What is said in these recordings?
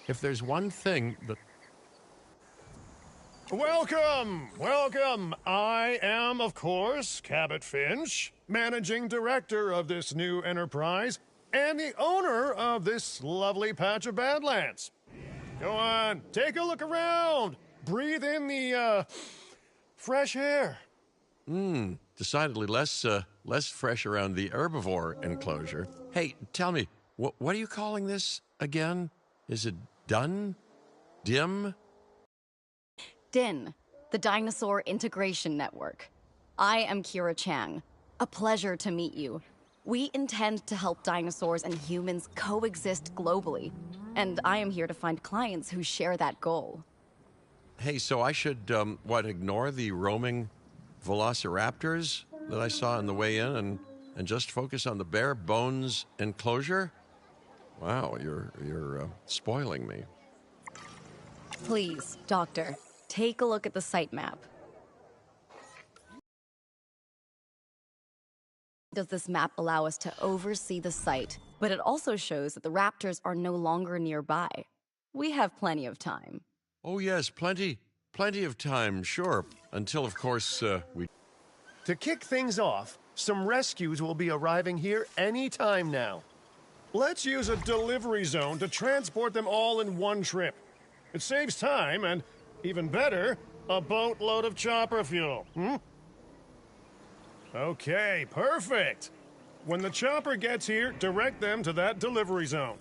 If there's one thing that... Welcome! Welcome! I am, of course, Cabot Finch, managing director of this new enterprise and the owner of this lovely patch of Badlands. Go on, take a look around. Breathe in the, fresh air. Decidedly less fresh around the herbivore enclosure. Hey, tell me, what are you calling this again? Is it done? Dim? DIN, the Dinosaur Integration Network. I am Kira Chang. A pleasure to meet you. We intend to help dinosaurs and humans coexist globally, and I am here to find clients who share that goal. Hey, so I should, ignore the roaming velociraptors that I saw on the way in and just focus on the bare bones enclosure? Wow, you're spoiling me. Please, Doctor, take a look at the site map. Does this map allow us to oversee the site, but it also shows that the raptors are no longer nearby. We have plenty of time. Oh yes, plenty of time, sure. Until, of course, we... To kick things off, some rescues will be arriving here any time now. Let's use a delivery zone to transport them all in one trip. It saves time and, even better, a boatload of chopper fuel. Okay, perfect. When the chopper gets here, direct them to that delivery zone.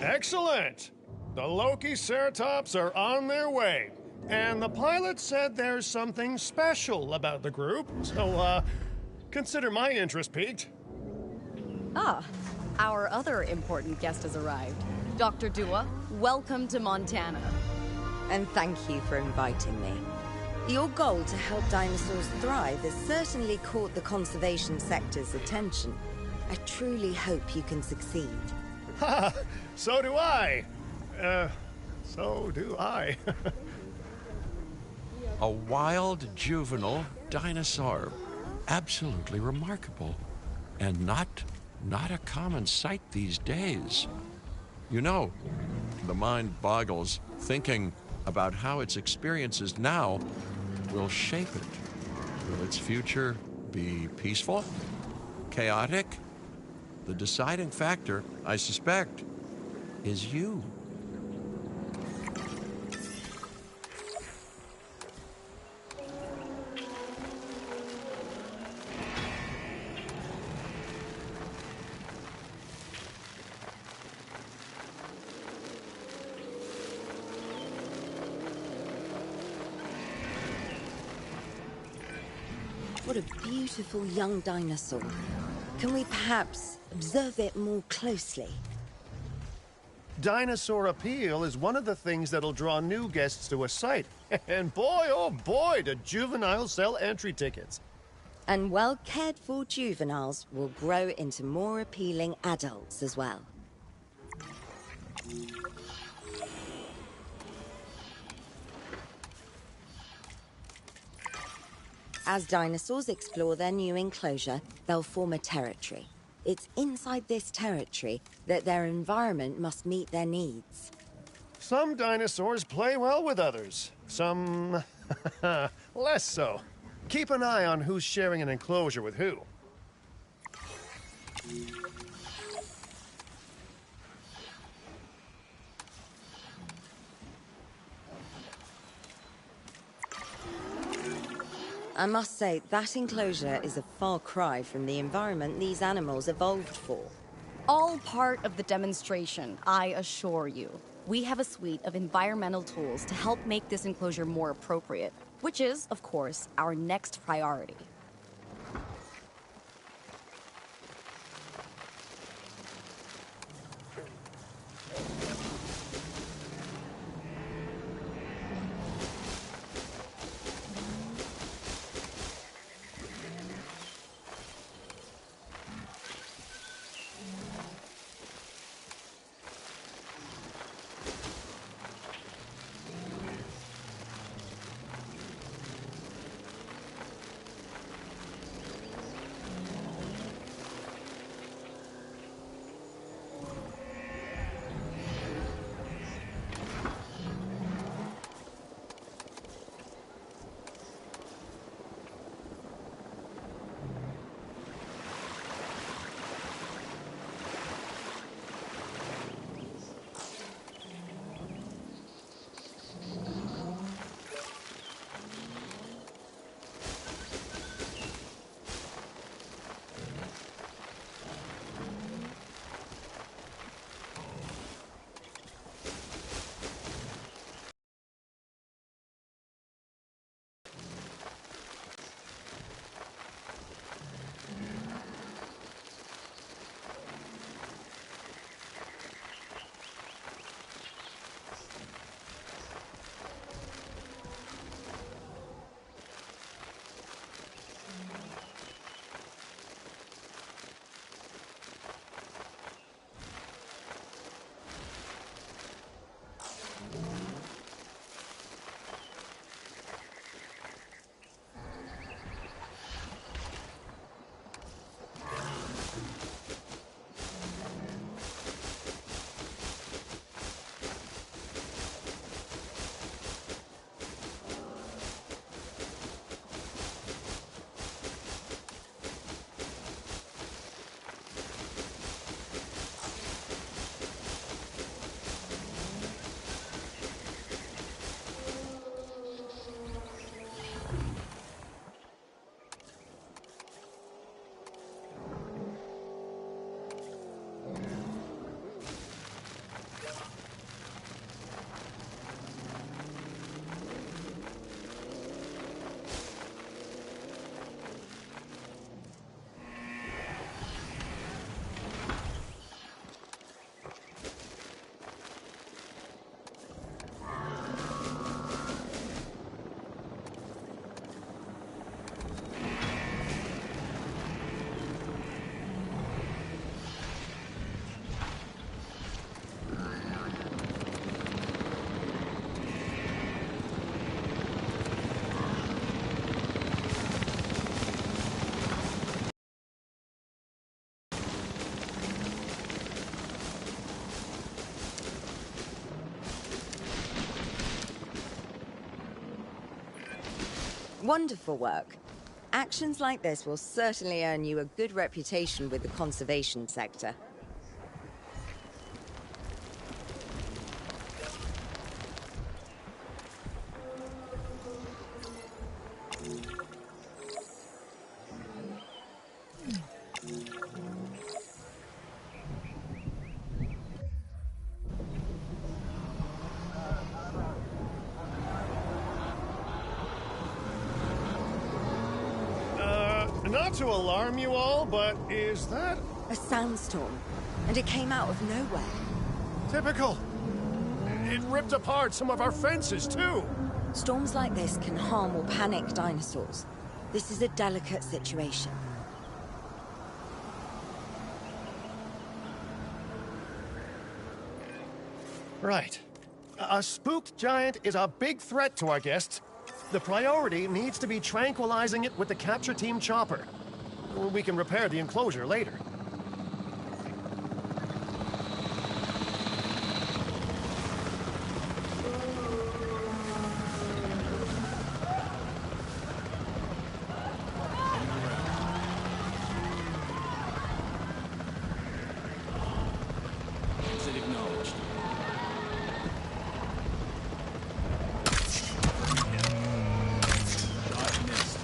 Excellent! The Loki-Ceratops are on their way. And the pilot said there's something special about the group, so, consider my interest piqued. Ah, our other important guest has arrived. Dr. Dua, welcome to Montana. And thank you for inviting me. Your goal to help dinosaurs thrive has certainly caught the conservation sector's attention. I truly hope you can succeed. Ha! So do I. So do I. A wild juvenile dinosaur. Absolutely remarkable. And not a common sight these days. You know, the mind boggles thinking about how its experiences now will shape it. Will its future be peaceful? Chaotic? The deciding factor, I suspect, is you. What a beautiful young dinosaur. Can we perhaps observe it more closely? Dinosaur appeal is one of the things that'll draw new guests to a site. And boy, oh boy, do juveniles sell entry tickets. And well-cared-for juveniles will grow into more appealing adults as well. As dinosaurs explore their new enclosure, they'll form a territory. It's inside this territory that their environment must meet their needs. Some dinosaurs play well with others. Some less so. Keep an eye on who's sharing an enclosure with who. I must say, that enclosure is a far cry from the environment these animals evolved for. All part of the demonstration, I assure you. We have a suite of environmental tools to help make this enclosure more appropriate, which is, of course, our next priority. Wonderful work. Actions like this will certainly earn you a good reputation with the conservation sector. Not to alarm you all, but is that A sandstorm, and it came out of nowhere. typical? It ripped apart some of our fences, too. Storms like this can harm or panic dinosaurs. This is a delicate situation. Right. A spooked giant is a big threat to our guests. The priority needs to be tranquilizing it with the capture team chopper. We can repair the enclosure later. Exit acknowledged. Shot missed.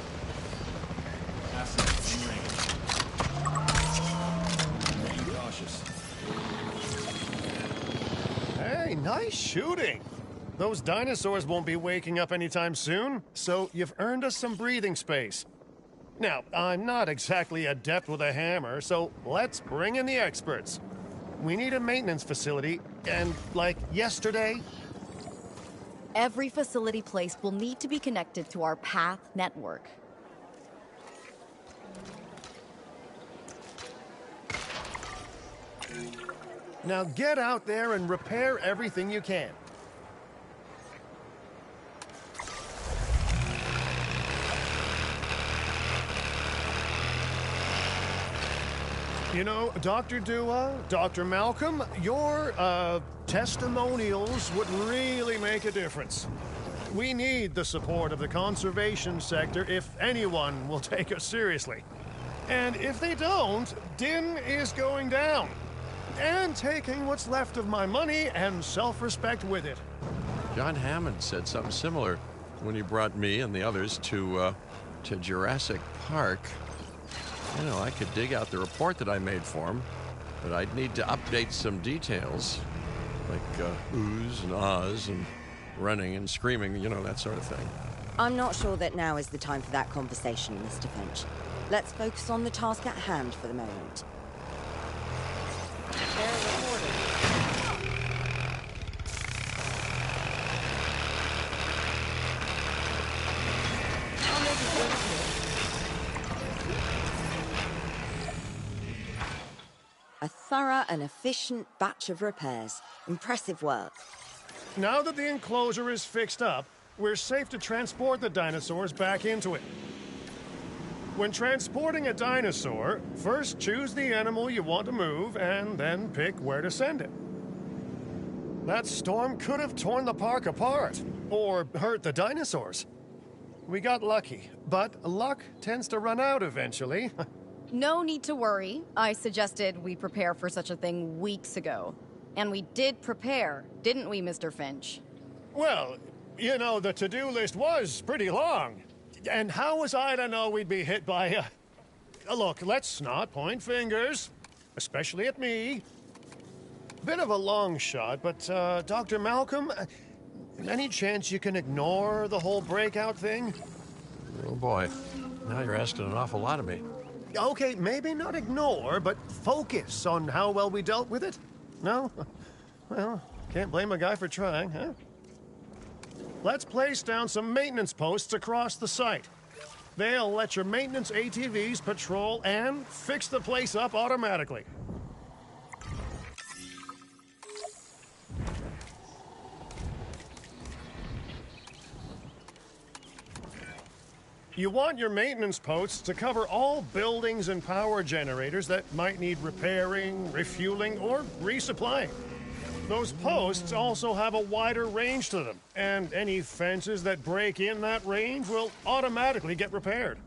Assets in range. Being cautious. Hey, nice shooting. Those dinosaurs won't be waking up anytime soon, so you've earned us some breathing space. Now, I'm not exactly adept with a hammer, so let's bring in the experts. We need a maintenance facility, and like yesterday, Every facility placed will need to be connected to our path network. now get out there and repair everything you can. You know, Dr. Dua, Dr. Malcolm, your, testimonials would really make a difference. We need the support of the conservation sector if anyone will take us seriously. And if they don't, Din is going down. And taking what's left of my money and self-respect with it. John Hammond said something similar when he brought me and the others to Jurassic Park. You know, I could dig out the report that I made for him, but I'd need to update some details, like oohs and ahs and running and screaming, you know, that sort of thing. I'm not sure that now is the time for that conversation, Mr. Finch. Let's focus on the task at hand for the moment. They're recorded. thorough and efficient batch of repairs. Impressive work. Now that the enclosure is fixed up, we're safe to transport the dinosaurs back into it. When transporting a dinosaur, first choose the animal you want to move and then pick where to send it. That storm could have torn the park apart or hurt the dinosaurs. We got lucky, but luck tends to run out eventually. No need to worry. I suggested we prepare for such a thing weeks ago. And we did prepare, didn't we, Mr. Finch? Well, you know, the to-do list was pretty long. And how was I to know we'd be hit by a... Look, let's not point fingers, especially at me. Bit of a long shot, but, Dr. Malcolm, any chance you can ignore the whole breakout thing? Oh boy, now you're asking an awful lot of me. Okay, maybe not ignore, but focus on how well we dealt with it. No? Well, can't blame a guy for trying, huh? Let's place down some maintenance posts across the site. They'll let your maintenance ATVs patrol and fix the place up automatically. You want your maintenance posts to cover all buildings and power generators that might need repairing, refueling, or resupplying. Those posts also have a wider range to them, and any fences that break in that range will automatically get repaired.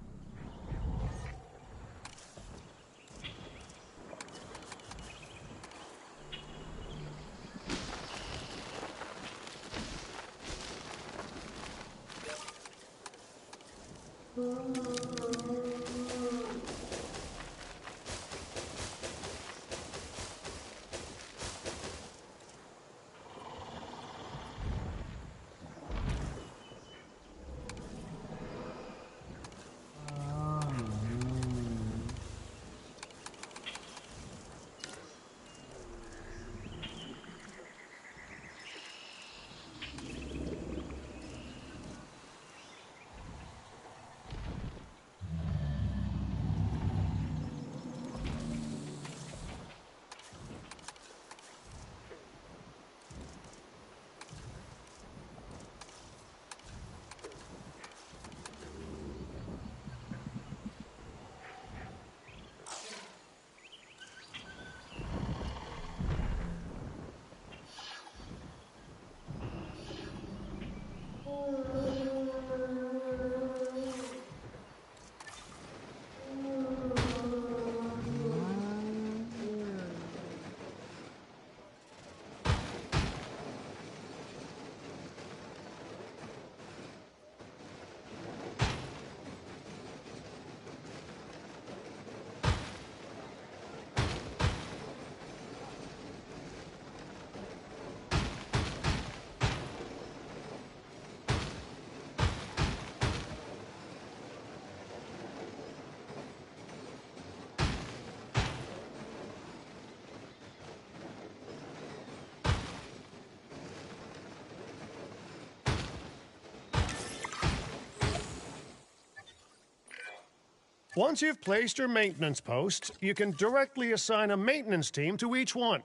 Once you've placed your maintenance posts, you can directly assign a maintenance team to each one.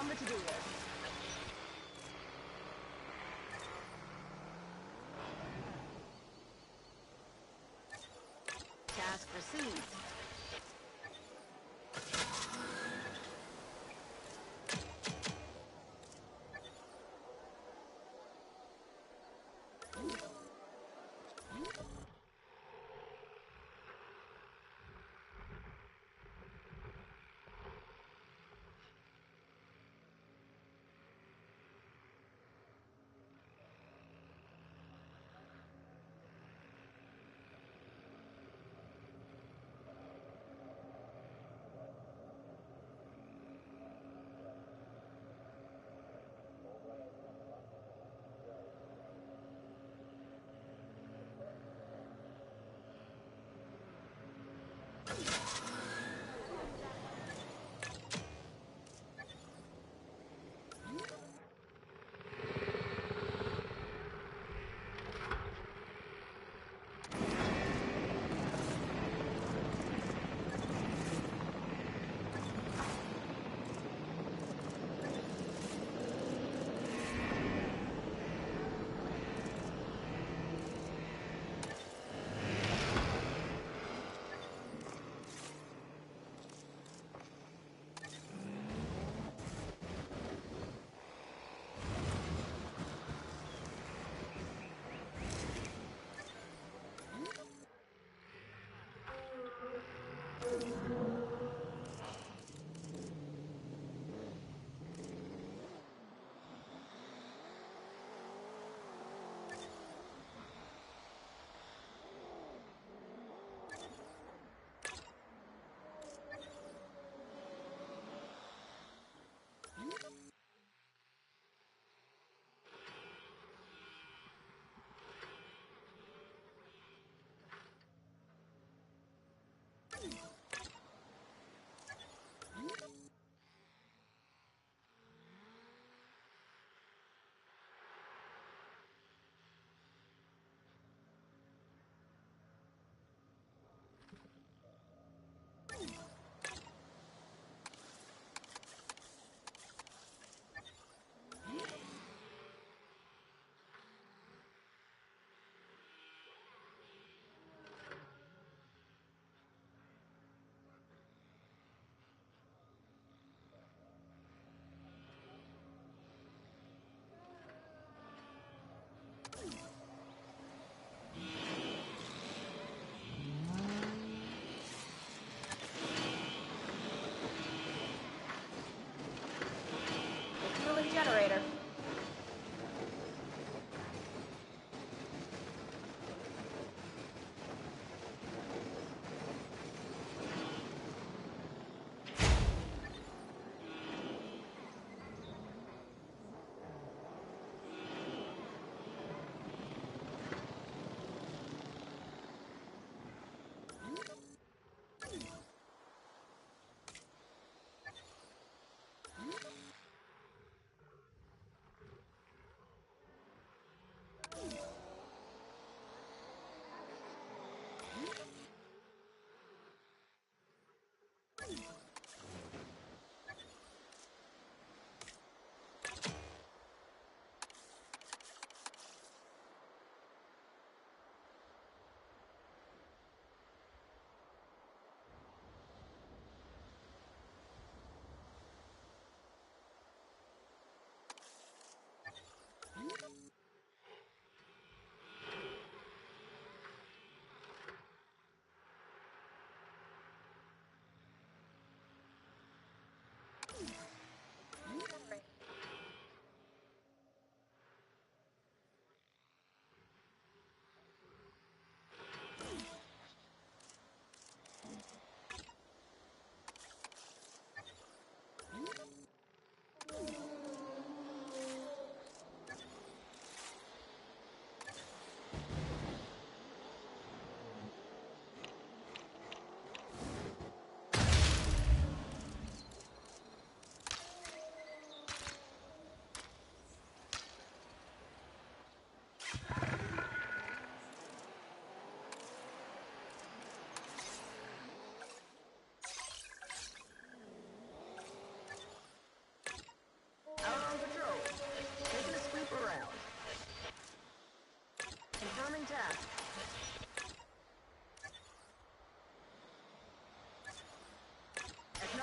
On the to-do list. Task received.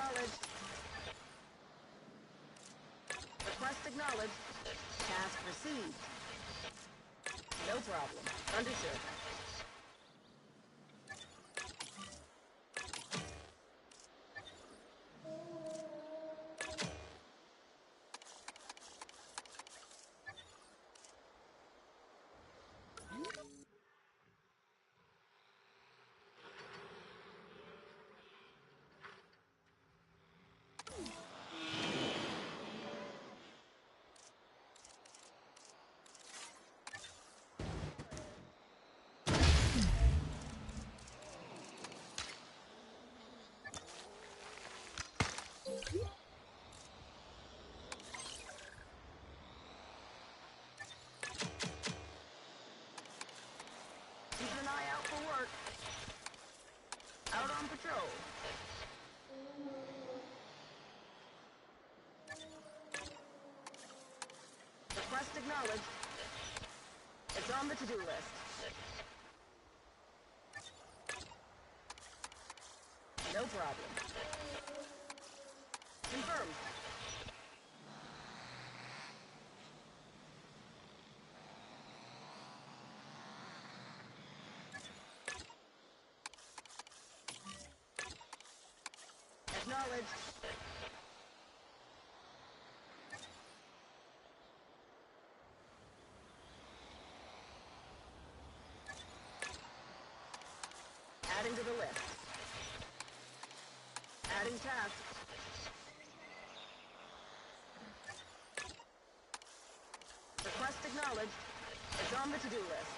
Acknowledged. Request acknowledged. Task received. No problem. Understood. Keep an eye out for work. Out on patrol. Request acknowledged. It's on the to-do list. No problem. Confirmed. Acknowledged. Adding to the list. Adding task. Request acknowledged. It's on the to-do list.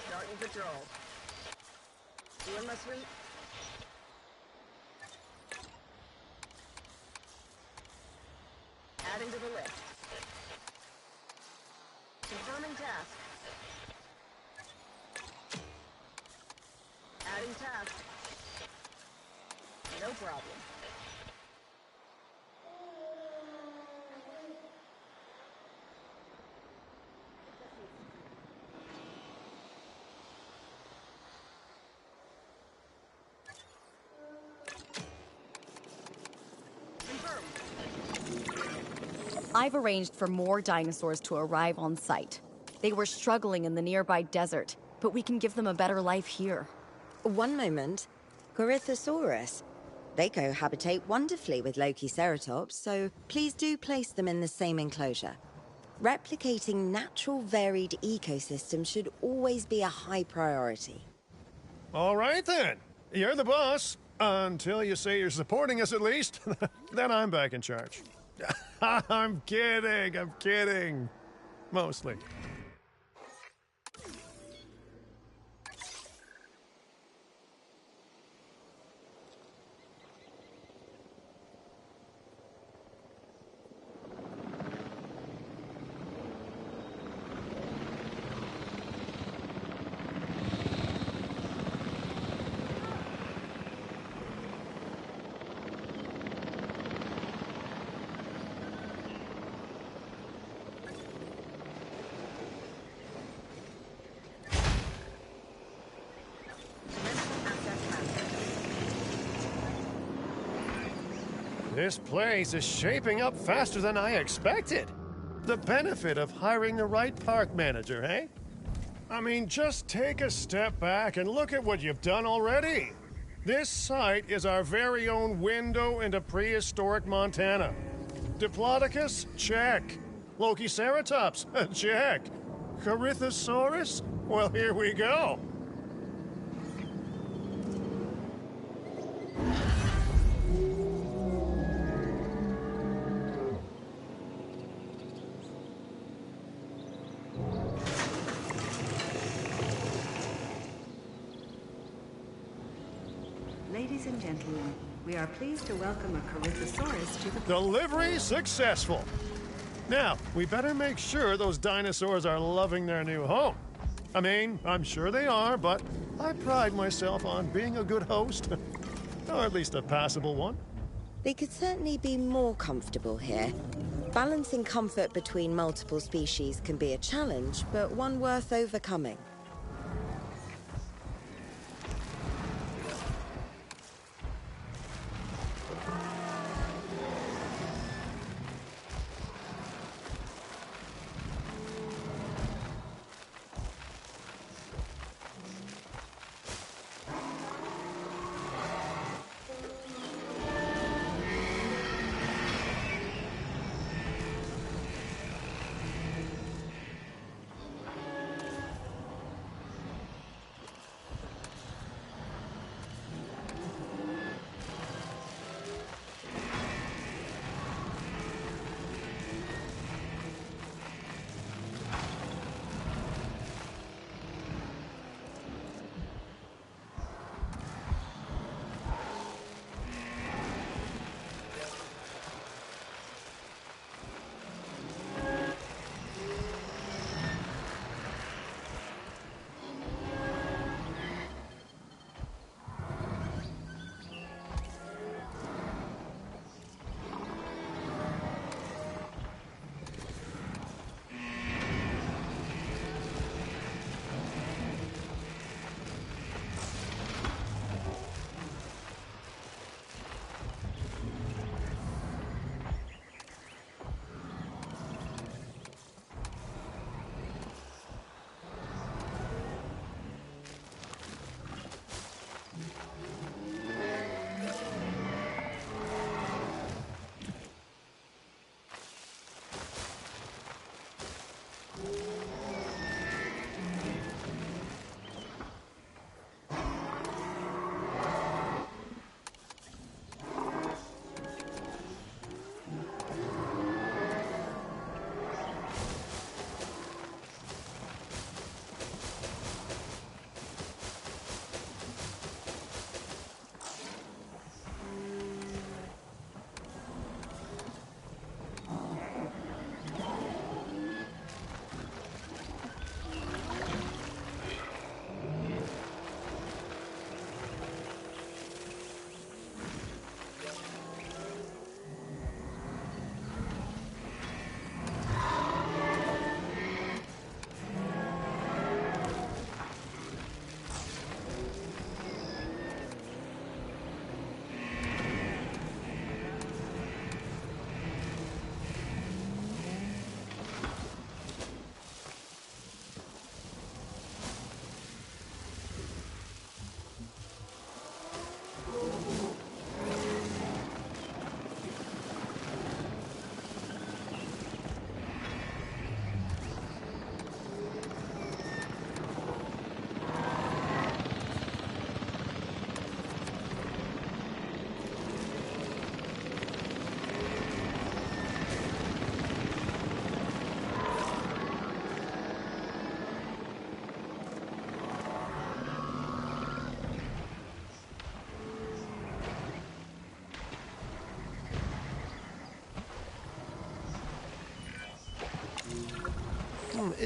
Starting patrol. Doing my sweep. Adding to the list. Confirming task. Adding task. No problem. I've arranged for more dinosaurs to arrive on site. They were struggling in the nearby desert, but we can give them a better life here. One moment. Corythosaurus. They cohabitate wonderfully with Lokiceratops, so please do place them in the same enclosure. Replicating natural varied ecosystems should always be a high priority. All right then. You're the boss. Until you say you're supporting us at least. Then I'm back in charge. I'm kidding. Mostly. This place is shaping up faster than I expected. The benefit of hiring the right park manager, eh? I mean, just take a step back and look at what you've done already. This site is our very own window into prehistoric Montana. Diplodocus? Check. Lokiceratops? Check. Corythosaurus? Well, here we go. Ladies and gentlemen, we are pleased to welcome a Corythosaurus to the... Delivery successful. Now, we better make sure those dinosaurs are loving their new home. I mean, I'm sure they are, but I pride myself on being a good host. Or at least a passable one. They could certainly be more comfortable here. Balancing comfort between multiple species can be a challenge, but one worth overcoming.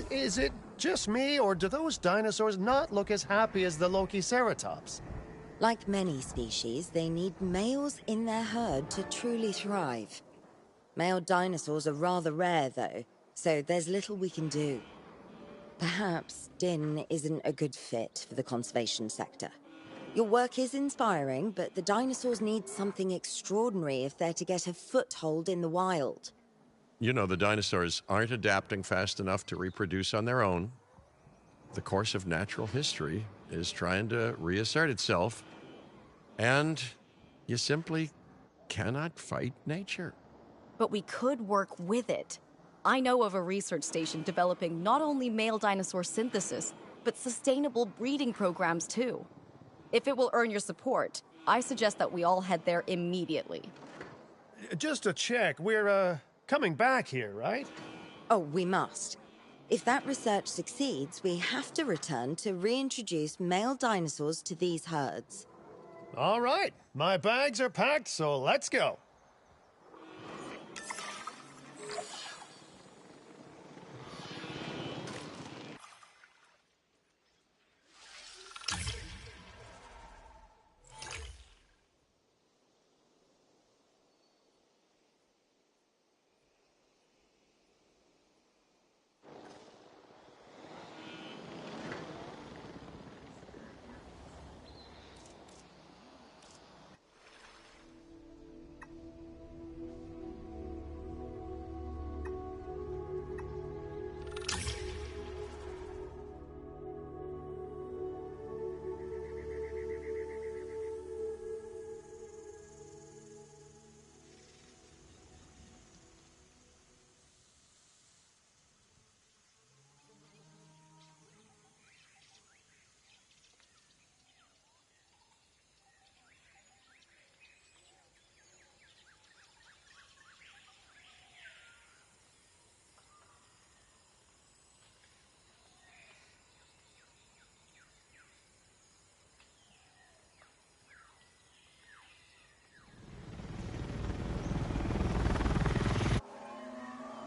Is it just me, or do those dinosaurs not look as happy as the Lokiceratops? Like many species, they need males in their herd to truly thrive. Male dinosaurs are rather rare, though, so there's little we can do. Perhaps Din isn't a good fit for the conservation sector. Your work is inspiring, but the dinosaurs need something extraordinary if they're to get a foothold in the wild. You know, the dinosaurs aren't adapting fast enough to reproduce on their own. The course of natural history is trying to reassert itself, and you simply cannot fight nature. But we could work with it. I know of a research station developing not only male dinosaur synthesis, but sustainable breeding programs too. If it will earn your support, I suggest that we all head there immediately. Just to check, we're, coming back here, right? Oh, we must. If that research succeeds, we have to return to reintroduce male dinosaurs to these herds. All right, my bags are packed, so let's go.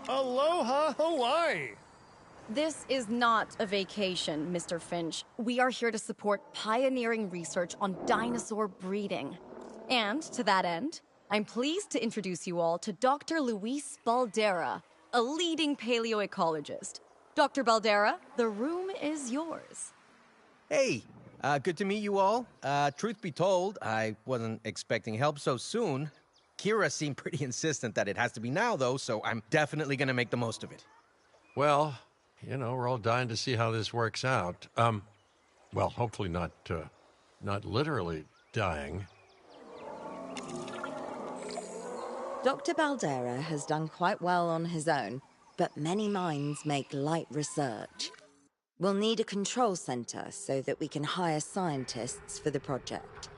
Aloha, Hawaii! This is not a vacation, Mr. Finch. We are here to support pioneering research on dinosaur breeding. And to that end, I'm pleased to introduce you all to Dr. Luis Baldera, a leading paleoecologist. Dr. Baldera, the room is yours. Hey, good to meet you all. Truth be told, I wasn't expecting help so soon. Kira seemed pretty insistent that it has to be now, though, so I'm definitely gonna make the most of it. Well, you know, we're all dying to see how this works out. Well, hopefully not literally dying. Dr. Baldera has done quite well on his own, but many minds make light research. We'll need a control center so that we can hire scientists for the project.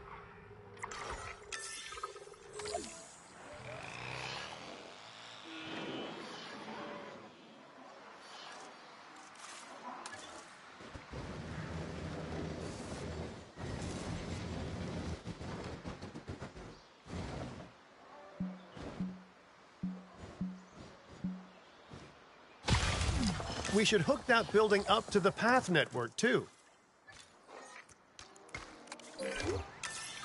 We should hook that building up to the path network, too.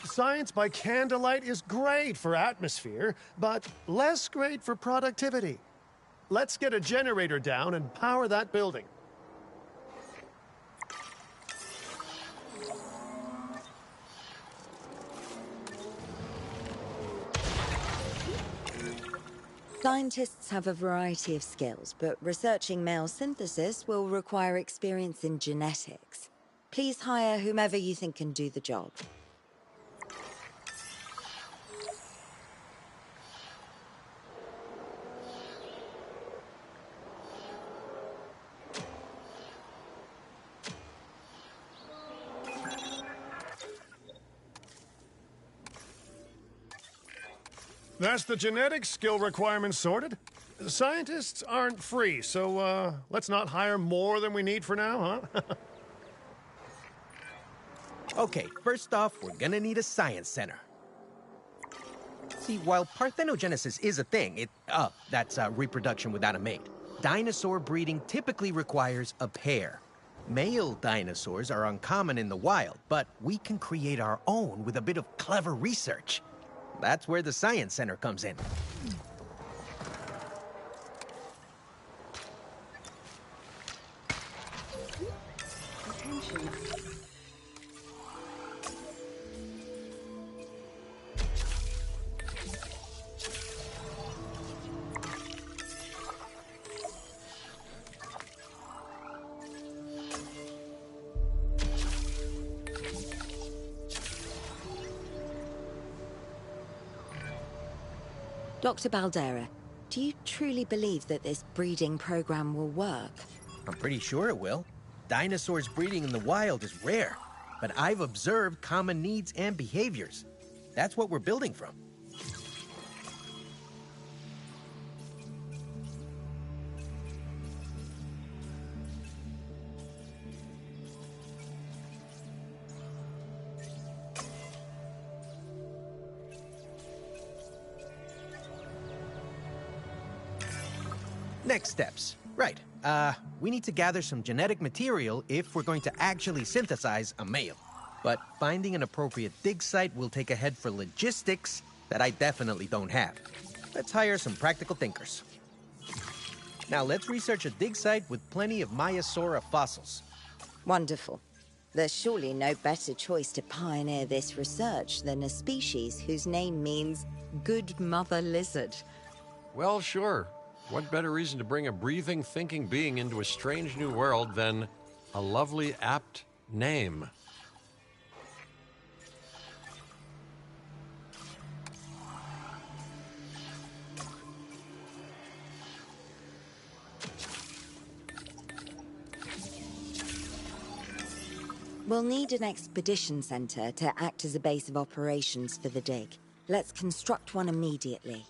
Science by candlelight is great for atmosphere, but less great for productivity. Let's get a generator down and power that building. Scientists have a variety of skills, but researching male synthesis will require experience in genetics. Please hire whomever you think can do the job. That's the genetic skill requirements sorted. Scientists aren't free, so let's not hire more than we need for now, huh? Okay, first off, we're gonna need a science center. See, while parthenogenesis is a thing, that's reproduction without a mate. Dinosaur breeding typically requires a pair. Male dinosaurs are uncommon in the wild, but we can create our own with a bit of clever research. That's where the Science Center comes in. Attention. Dr. Baldera, do you truly believe that this breeding program will work? I'm pretty sure it will. Dinosaurs breeding in the wild is rare, but I've observed common needs and behaviors. That's what we're building from. Next steps. Right. We need to gather some genetic material if we're going to actually synthesize a male. But finding an appropriate dig site will take a head for logistics that I definitely don't have. Let's hire some practical thinkers. Now let's research a dig site with plenty of Maiasaura fossils. Wonderful. There's surely no better choice to pioneer this research than a species whose name means good mother lizard. Well, sure. What better reason to bring a breathing, thinking being into a strange new world than a lovely, apt name? We'll need an expedition center to act as a base of operations for the dig. Let's construct one immediately.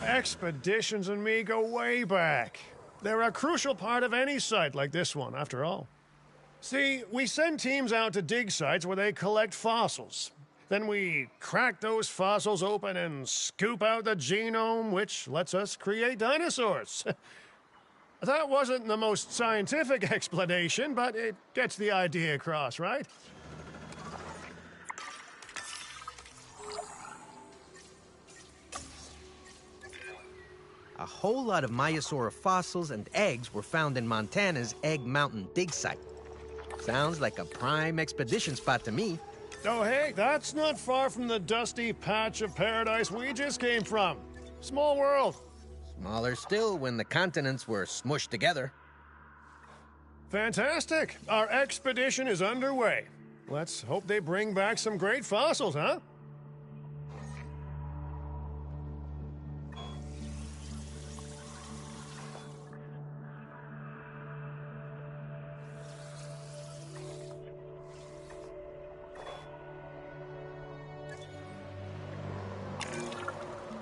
Expeditions and me go way back. They're a crucial part of any site like this one, after all. See, we send teams out to dig sites where they collect fossils. Then we crack those fossils open and scoop out the genome, which lets us create dinosaurs. That wasn't the most scientific explanation, but it gets the idea across, right? A whole lot of Maiasaura fossils and eggs were found in Montana's Egg Mountain dig site. Sounds like a prime expedition spot to me. Oh, hey, that's not far from the dusty patch of paradise we just came from. Small world. Smaller still when the continents were smushed together. Fantastic. Our expedition is underway. Let's hope they bring back some great fossils, huh?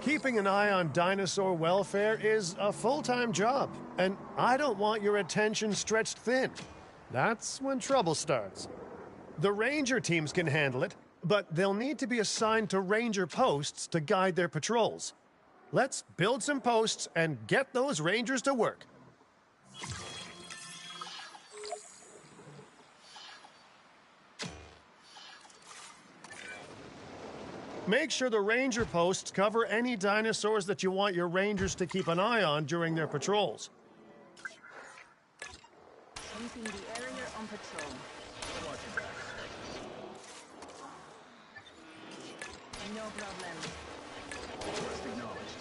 Keeping an eye on dinosaur welfare is a full-time job, and I don't want your attention stretched thin. That's when trouble starts. The ranger teams can handle it, but they'll need to be assigned to ranger posts to guide their patrols. Let's build some posts and get those rangers to work. Make sure the ranger posts cover any dinosaurs that you want your rangers to keep an eye on during their patrols. Keeping the area on patrol. Watch your back. No problem. Request acknowledged.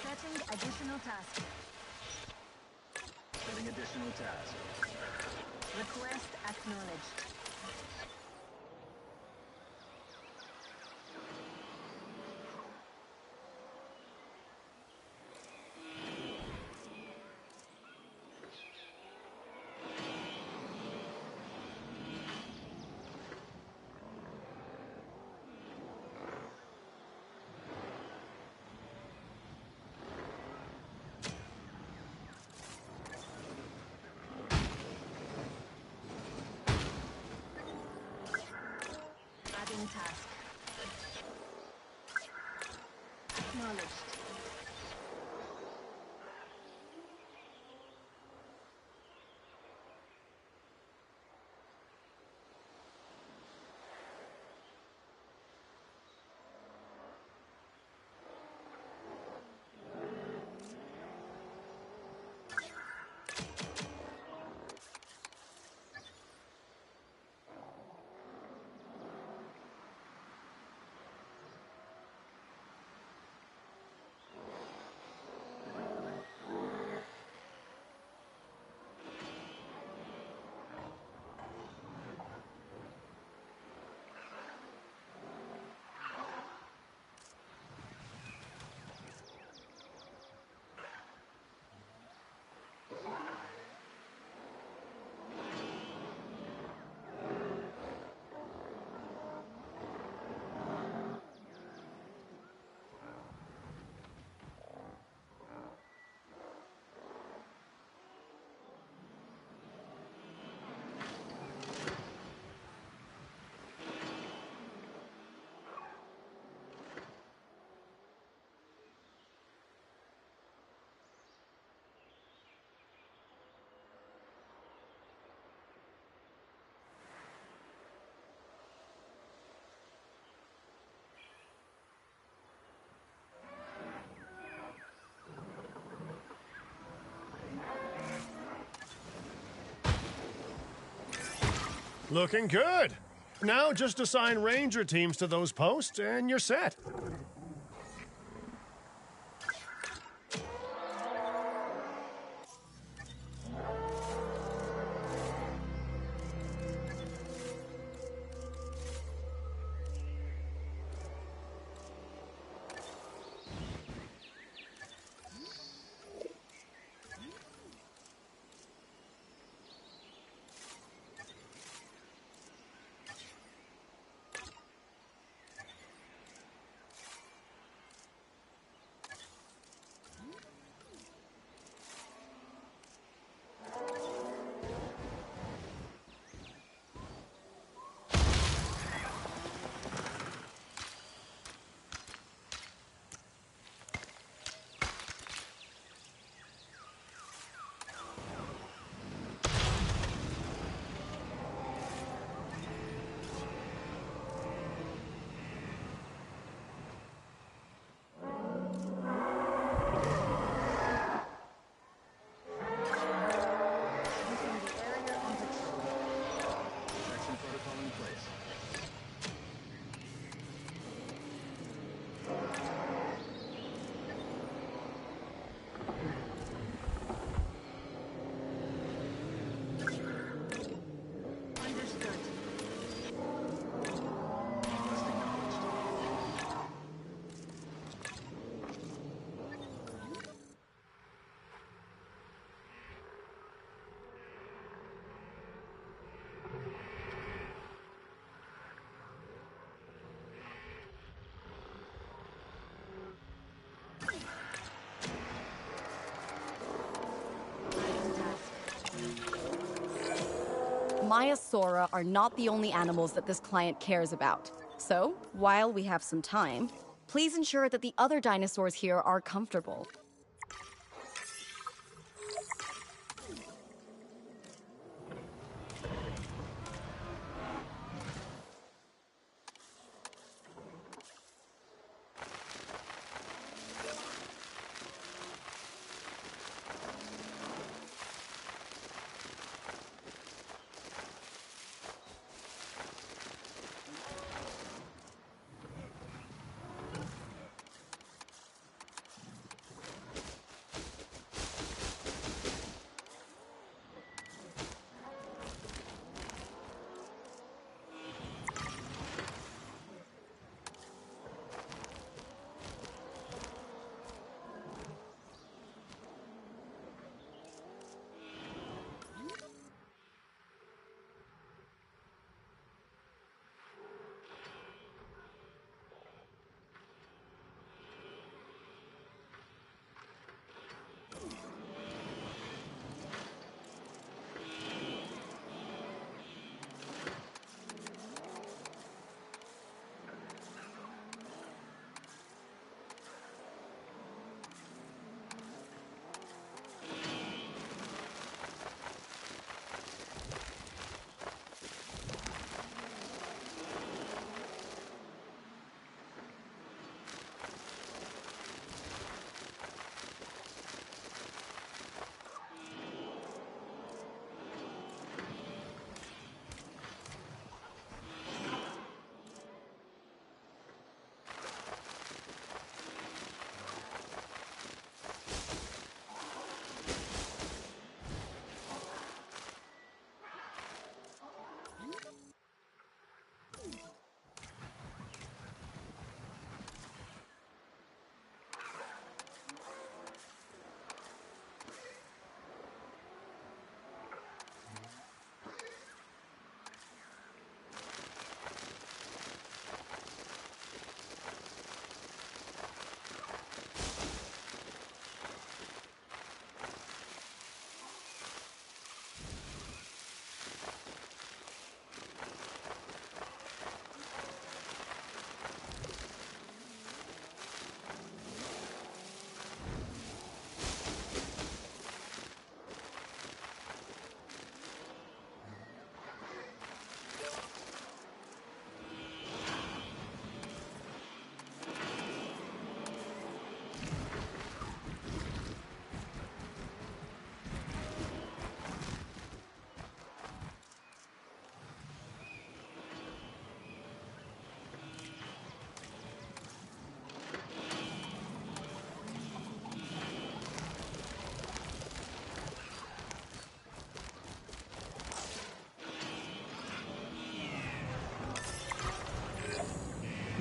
Setting additional task. Setting additional task. Request acknowledged. task. Acknowledged. Looking good. Now just assign ranger teams to those posts and you're set. Protection protocol in place. Understood. Request acknowledged. Maiasaura are not the only animals that this client cares about. So, while we have some time, please ensure that the other dinosaurs here are comfortable.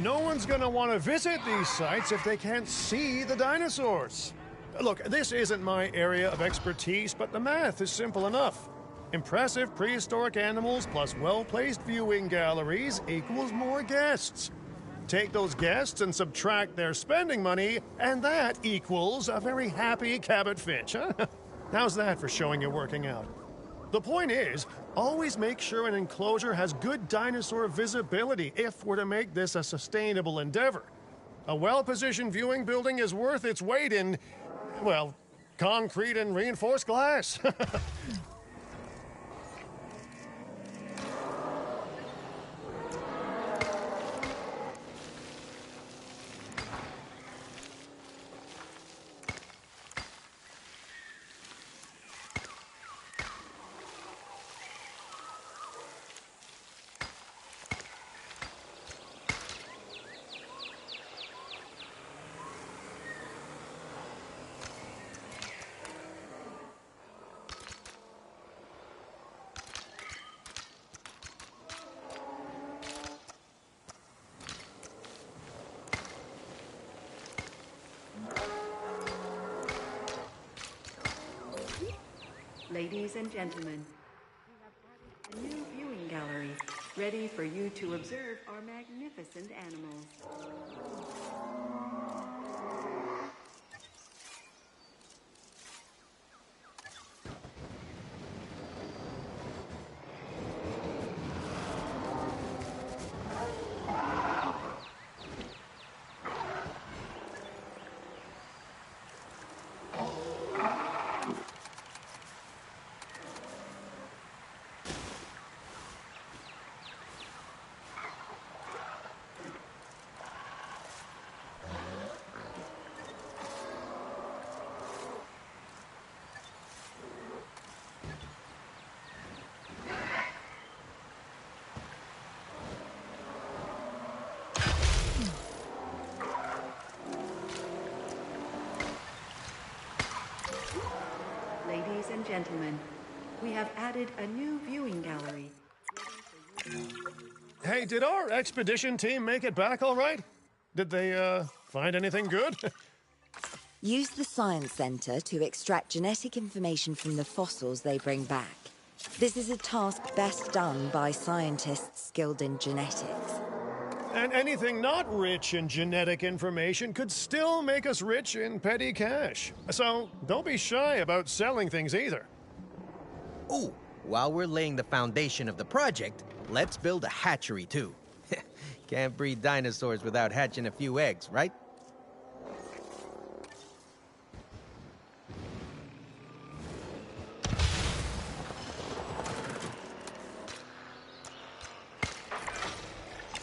No one's gonna want to visit these sites if they can't see the dinosaurs. Look, this isn't my area of expertise, but the math is simple enough. Impressive prehistoric animals plus well-placed viewing galleries equals more guests. Take those guests and subtract their spending money, and that equals a very happy Cabot Finch, huh? How's that for showing you working out? The point is, always make sure an enclosure has good dinosaur visibility if we're to make this a sustainable endeavor. A well-positioned viewing building is worth its weight in, well, concrete and reinforced glass. Ladies and gentlemen, we have added a new viewing gallery, ready for you to observe our magnificent animals. Ladies and gentlemen, we have added a new viewing gallery. Hey, did our expedition team make it back all right? Did they, find anything good? Use the Science Center to extract genetic information from the fossils they bring back. This is a task best done by scientists skilled in genetics. And anything not rich in genetic information could still make us rich in petty cash. So don't be shy about selling things either. Ooh, while we're laying the foundation of the project, let's build a hatchery too. Can't breed dinosaurs without hatching a few eggs, right?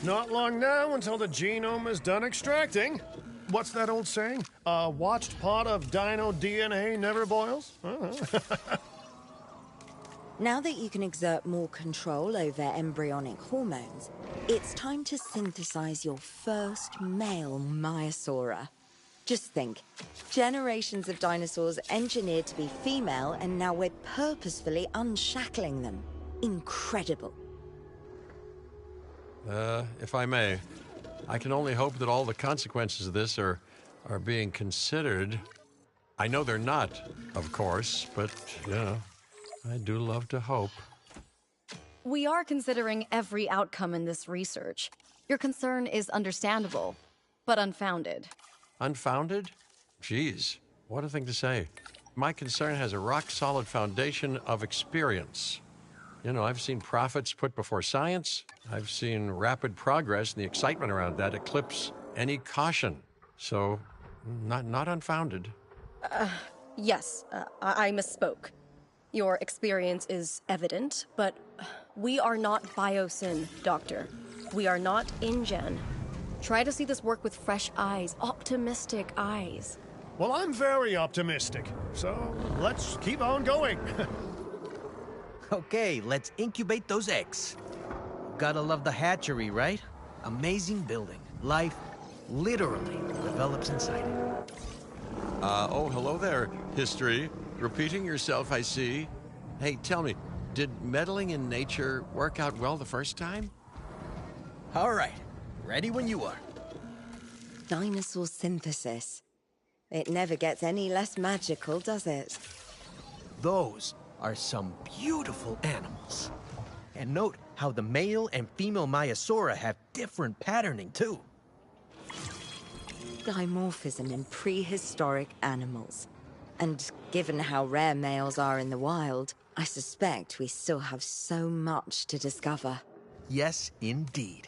Not long now until the genome is done extracting. What's that old saying? A watched pot of dino DNA never boils? Now that you can exert more control over embryonic hormones, it's time to synthesize your first male Maiasaura. Just think, generations of dinosaurs engineered to be female, and now we're purposefully unshackling them. Incredible. If I may, I can only hope that all the consequences of this are being considered. I know they're not, of course, but, I do love to hope. We are considering every outcome in this research. Your concern is understandable, but unfounded. Unfounded? Geez, what a thing to say. My concern has a rock-solid foundation of experience. I've seen profits put before science. I've seen rapid progress, and the excitement around that eclipse any caution. So, not unfounded. Yes, I misspoke. Your experience is evident, but we are not Biosyn, Doctor. We are not InGen. Try to see this work with fresh eyes, optimistic eyes. Well, I'm very optimistic, so let's keep on going. Okay, let's incubate those eggs. Gotta love the hatchery, right? Amazing building. Life literally develops inside it. Oh, hello there, history. Repeating yourself, I see. Hey, tell me, did meddling in nature work out well the first time? All right, ready when you are. dinosaur synthesis. It never gets any less magical, does it? Those are some beautiful animals. And note how the male and female Maiasaura have different patterning, too. Dimorphism in prehistoric animals. And given how rare males are in the wild, I suspect we still have so much to discover. Yes, indeed.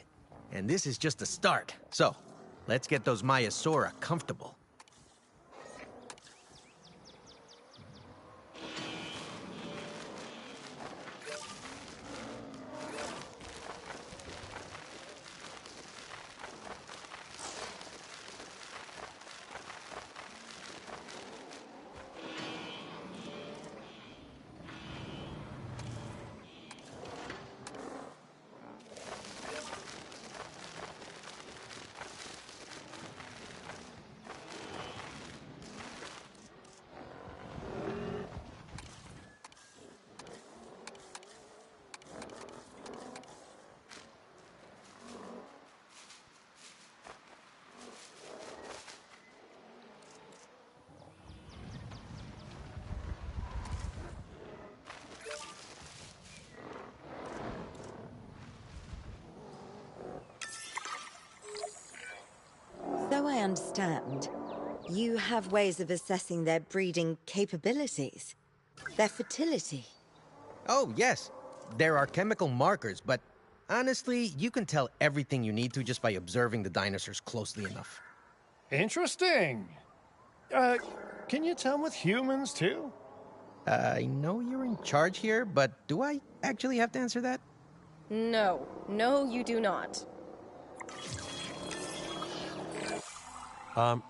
And this is just the start. So, let's get those Maiasaura comfortable. So I understand, you have ways of assessing their breeding capabilities, their fertility. Oh, yes. There are chemical markers, but honestly, you can tell everything you need to just by observing the dinosaurs closely enough. Interesting. Can you tell with humans, too? I know you're in charge here, but do I actually have to answer that? No. No, you do not.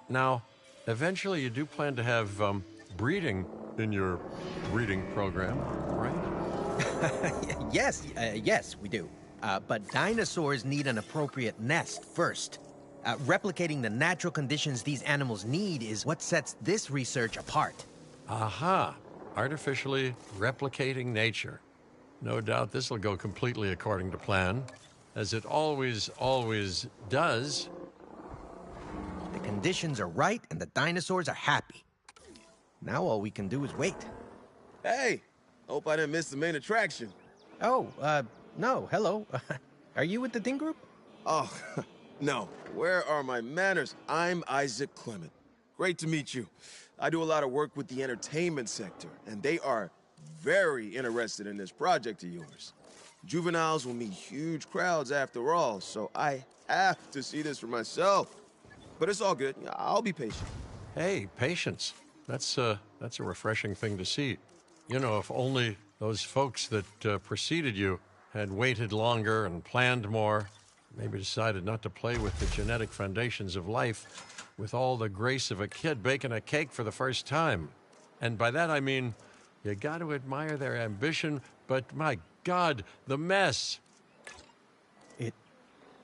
Now, eventually you do plan to have breeding in your breeding program, right? Yes, we do. But dinosaurs need an appropriate nest first. Replicating the natural conditions these animals need is what sets this research apart. Aha! Artificially replicating nature. No doubt this will go completely according to plan, as it always does. The conditions are right and the dinosaurs are happy. Now all we can do is wait. Hey, hope I didn't miss the main attraction. Oh, no, hello. Are you with the Ding Group? Oh, no. Where are my manners? I'm Isaac Clement. Great to meet you. I do a lot of work with the entertainment sector, and they are very interested in this project of yours. Juveniles will meet huge crowds after all, so I have to see this for myself. But it's all good. I'll be patient. Hey, patience. That's a refreshing thing to see. You know, if only those folks that preceded you had waited longer and planned more, maybe decided not to play with the genetic foundations of life with all the grace of a kid baking a cake for the first time. And by that I mean, you got to admire their ambition, but my God, the mess. It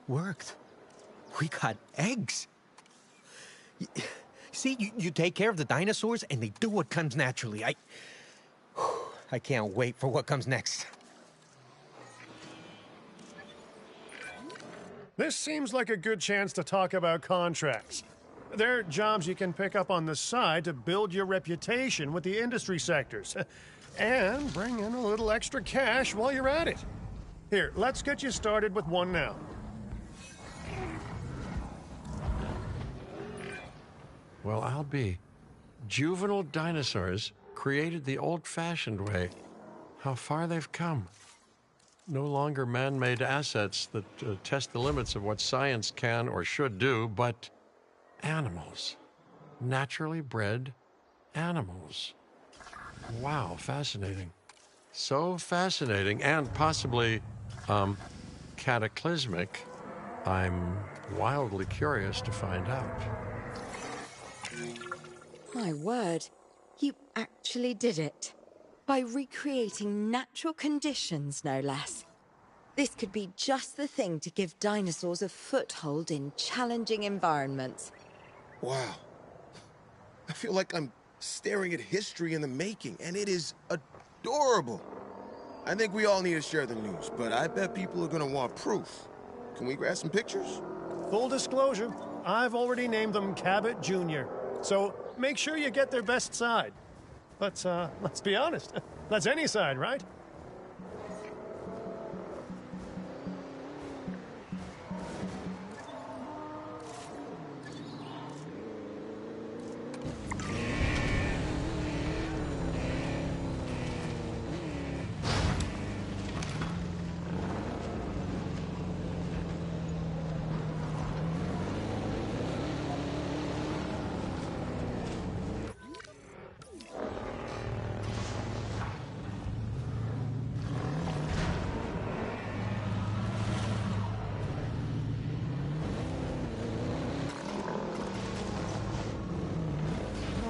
worked. We got eggs. See, you take care of the dinosaurs and they do what comes naturally. I can't wait for what comes next. This seems like a good chance to talk about contracts. They're jobs you can pick up on the side to build your reputation with the industry sectors. And bring in a little extra cash while you're at it. Here, let's get you started with one now. Well, I'll be. Juvenile dinosaurs created the old-fashioned way. How far they've come. No longer man-made assets that test the limits of what science can or should do, but animals. Naturally bred animals. Wow, fascinating. So fascinating and possibly, cataclysmic. I'm wildly curious to find out. My word, you actually did it. By recreating natural conditions, no less. This could be just the thing to give dinosaurs a foothold in challenging environments. Wow. I feel like I'm staring at history in the making, and it is adorable. I think we all need to share the news, but I bet people are gonna want proof. Can we grab some pictures? Full disclosure, I've already named them Cabot Jr., so make sure you get their best side. But let's be honest, that's any side, right?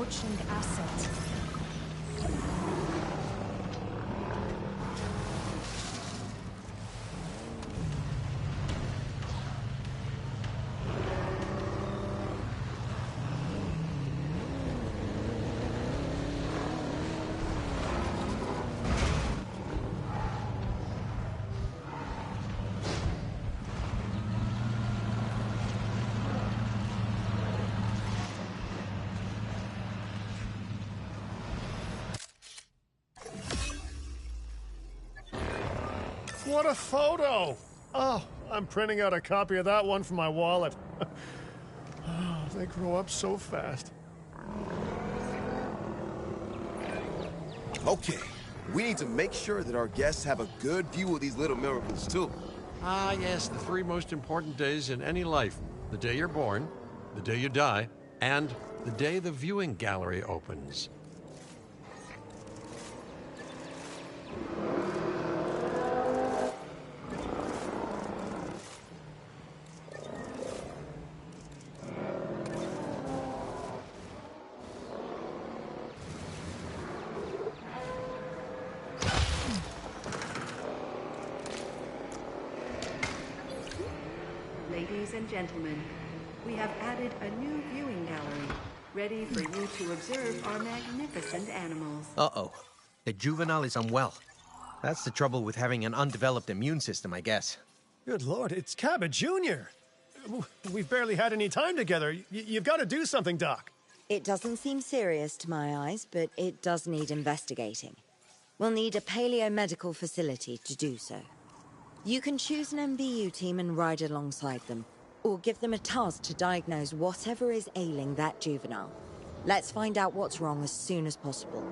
Approaching asset. What a photo! Oh, I'm printing out a copy of that one for my wallet. Oh, they grow up so fast. Okay, we need to make sure that our guests have a good view of these little miracles, too. Ah, yes, the three most important days in any life. The day you're born, the day you die, and the day the viewing gallery opens. Ladies and gentlemen, we have added a new viewing gallery, ready for you to observe our magnificent animals. Uh-oh. The juvenile is unwell. That's the trouble with having an undeveloped immune system, I guess. Good Lord, it's Cabot Jr. We've barely had any time together. You've got to do something, Doc. It doesn't seem serious to my eyes, but it does need investigating. We'll need a paleo-medical facility to do so. You can choose an MVU team and ride alongside them, or give them a task to diagnose whatever is ailing that juvenile. Let's find out what's wrong as soon as possible.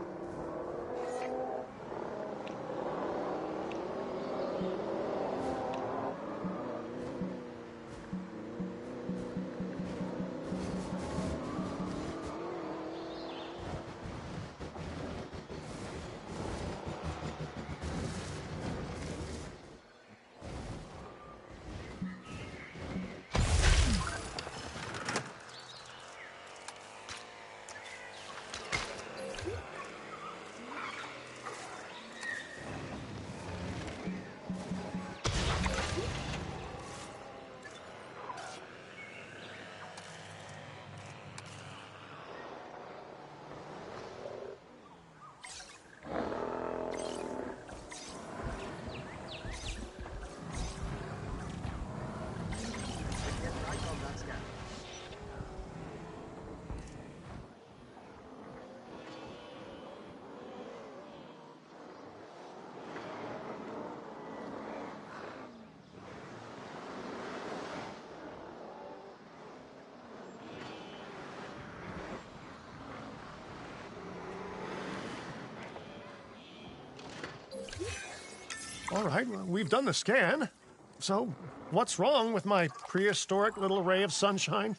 All right, well, we've done the scan. So, what's wrong with my prehistoric little ray of sunshine?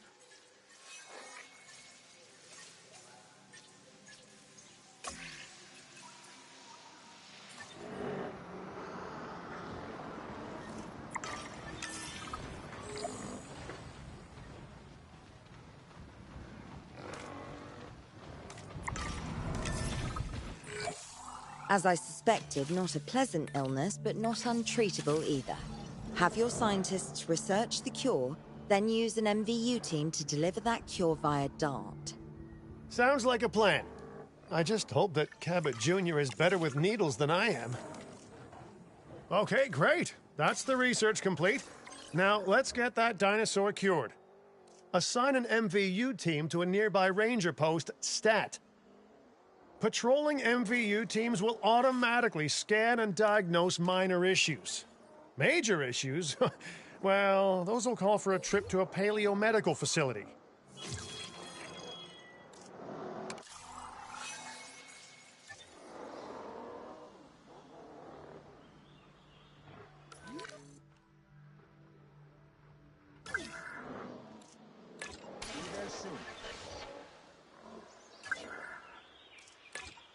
As I suspected, not a pleasant illness, but not untreatable either. Have your scientists research the cure, then use an MVU team to deliver that cure via DART. Sounds like a plan. I just hope that Cabot Jr. is better with needles than I am. Okay, great. That's the research complete. Now, let's get that dinosaur cured. Assign an MVU team to a nearby ranger post, stat. Patrolling MVU teams will automatically scan and diagnose minor issues. Major issues? Well, those will call for a trip to a paleomedical facility. Be there soon.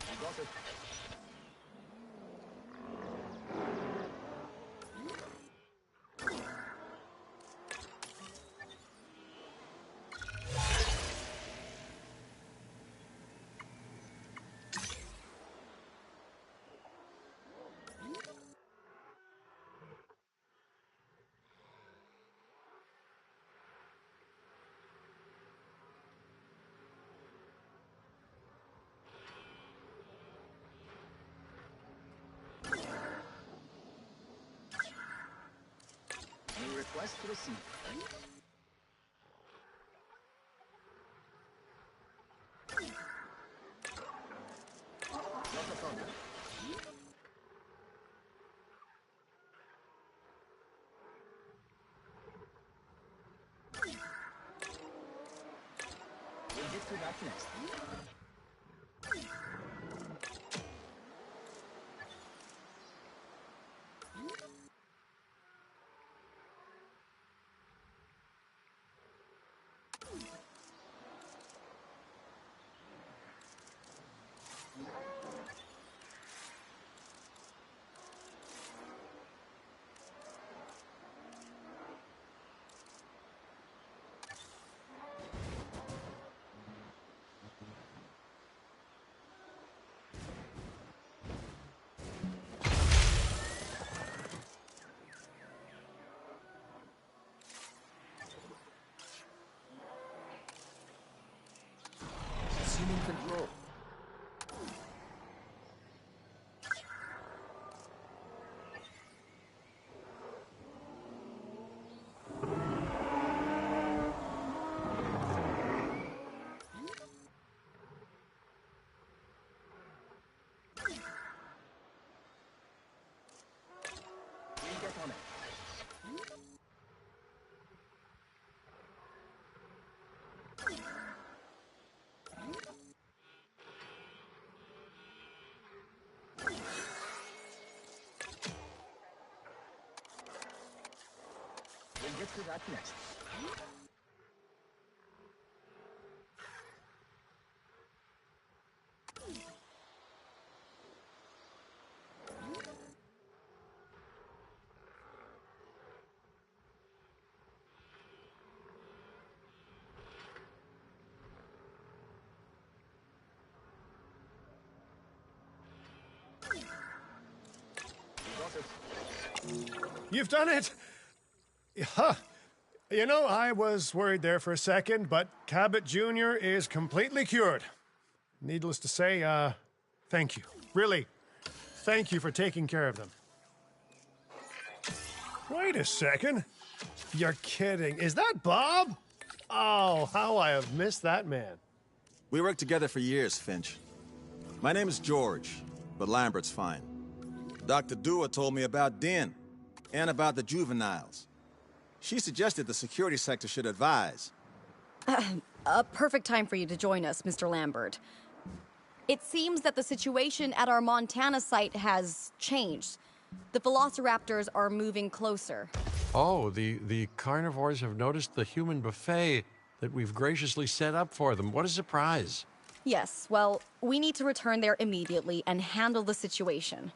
I got it. New request received. Not a problem. We'll get to that next. Assuming control. We'll get on it. We'll get to that next. You've done it! Huh. You know, I was worried there for a second, but Cabot Jr. is completely cured. Needless to say, thank you. Really, thank you for taking care of them. Wait a second. You're kidding. Is that Bob? Oh, how I have missed that man. We worked together for years, Finch. My name is George, but Lambert's fine. Dr. Dewar told me about Din, and about the juveniles. She suggested the security sector should advise. A perfect time for you to join us, Mr. Lambert. It seems that the situation at our Montana site has changed. The velociraptors are moving closer. Oh, the carnivores have noticed the human buffet that we've graciously set up for them. What a surprise. Yes, well, we need to return there immediately and handle the situation.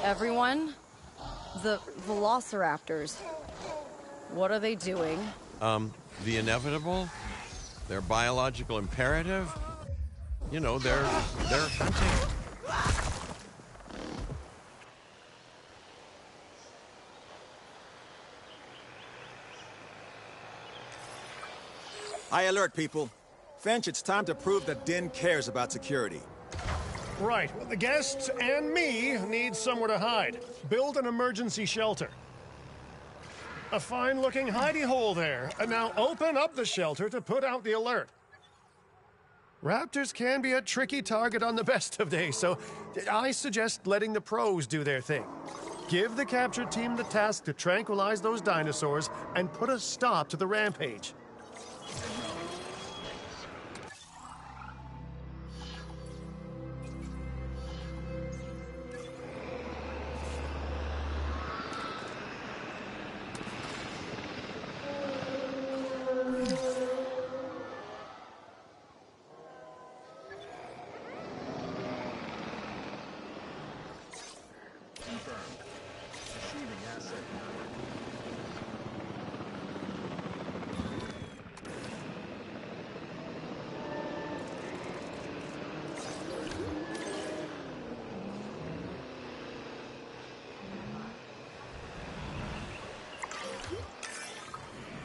Everyone? The velociraptors. What are they doing? The inevitable, their biological imperative. You know, they're hunting. High alert, people. Finch, it's time to prove that Din cares about security. Right. Well, the guests and me need somewhere to hide. Build an emergency shelter. A fine-looking hidey hole there. And now open up the shelter to put out the alert. Raptors can be a tricky target on the best of days, so I suggest letting the pros do their thing. Give the capture team the task to tranquilize those dinosaurs and put a stop to the rampage.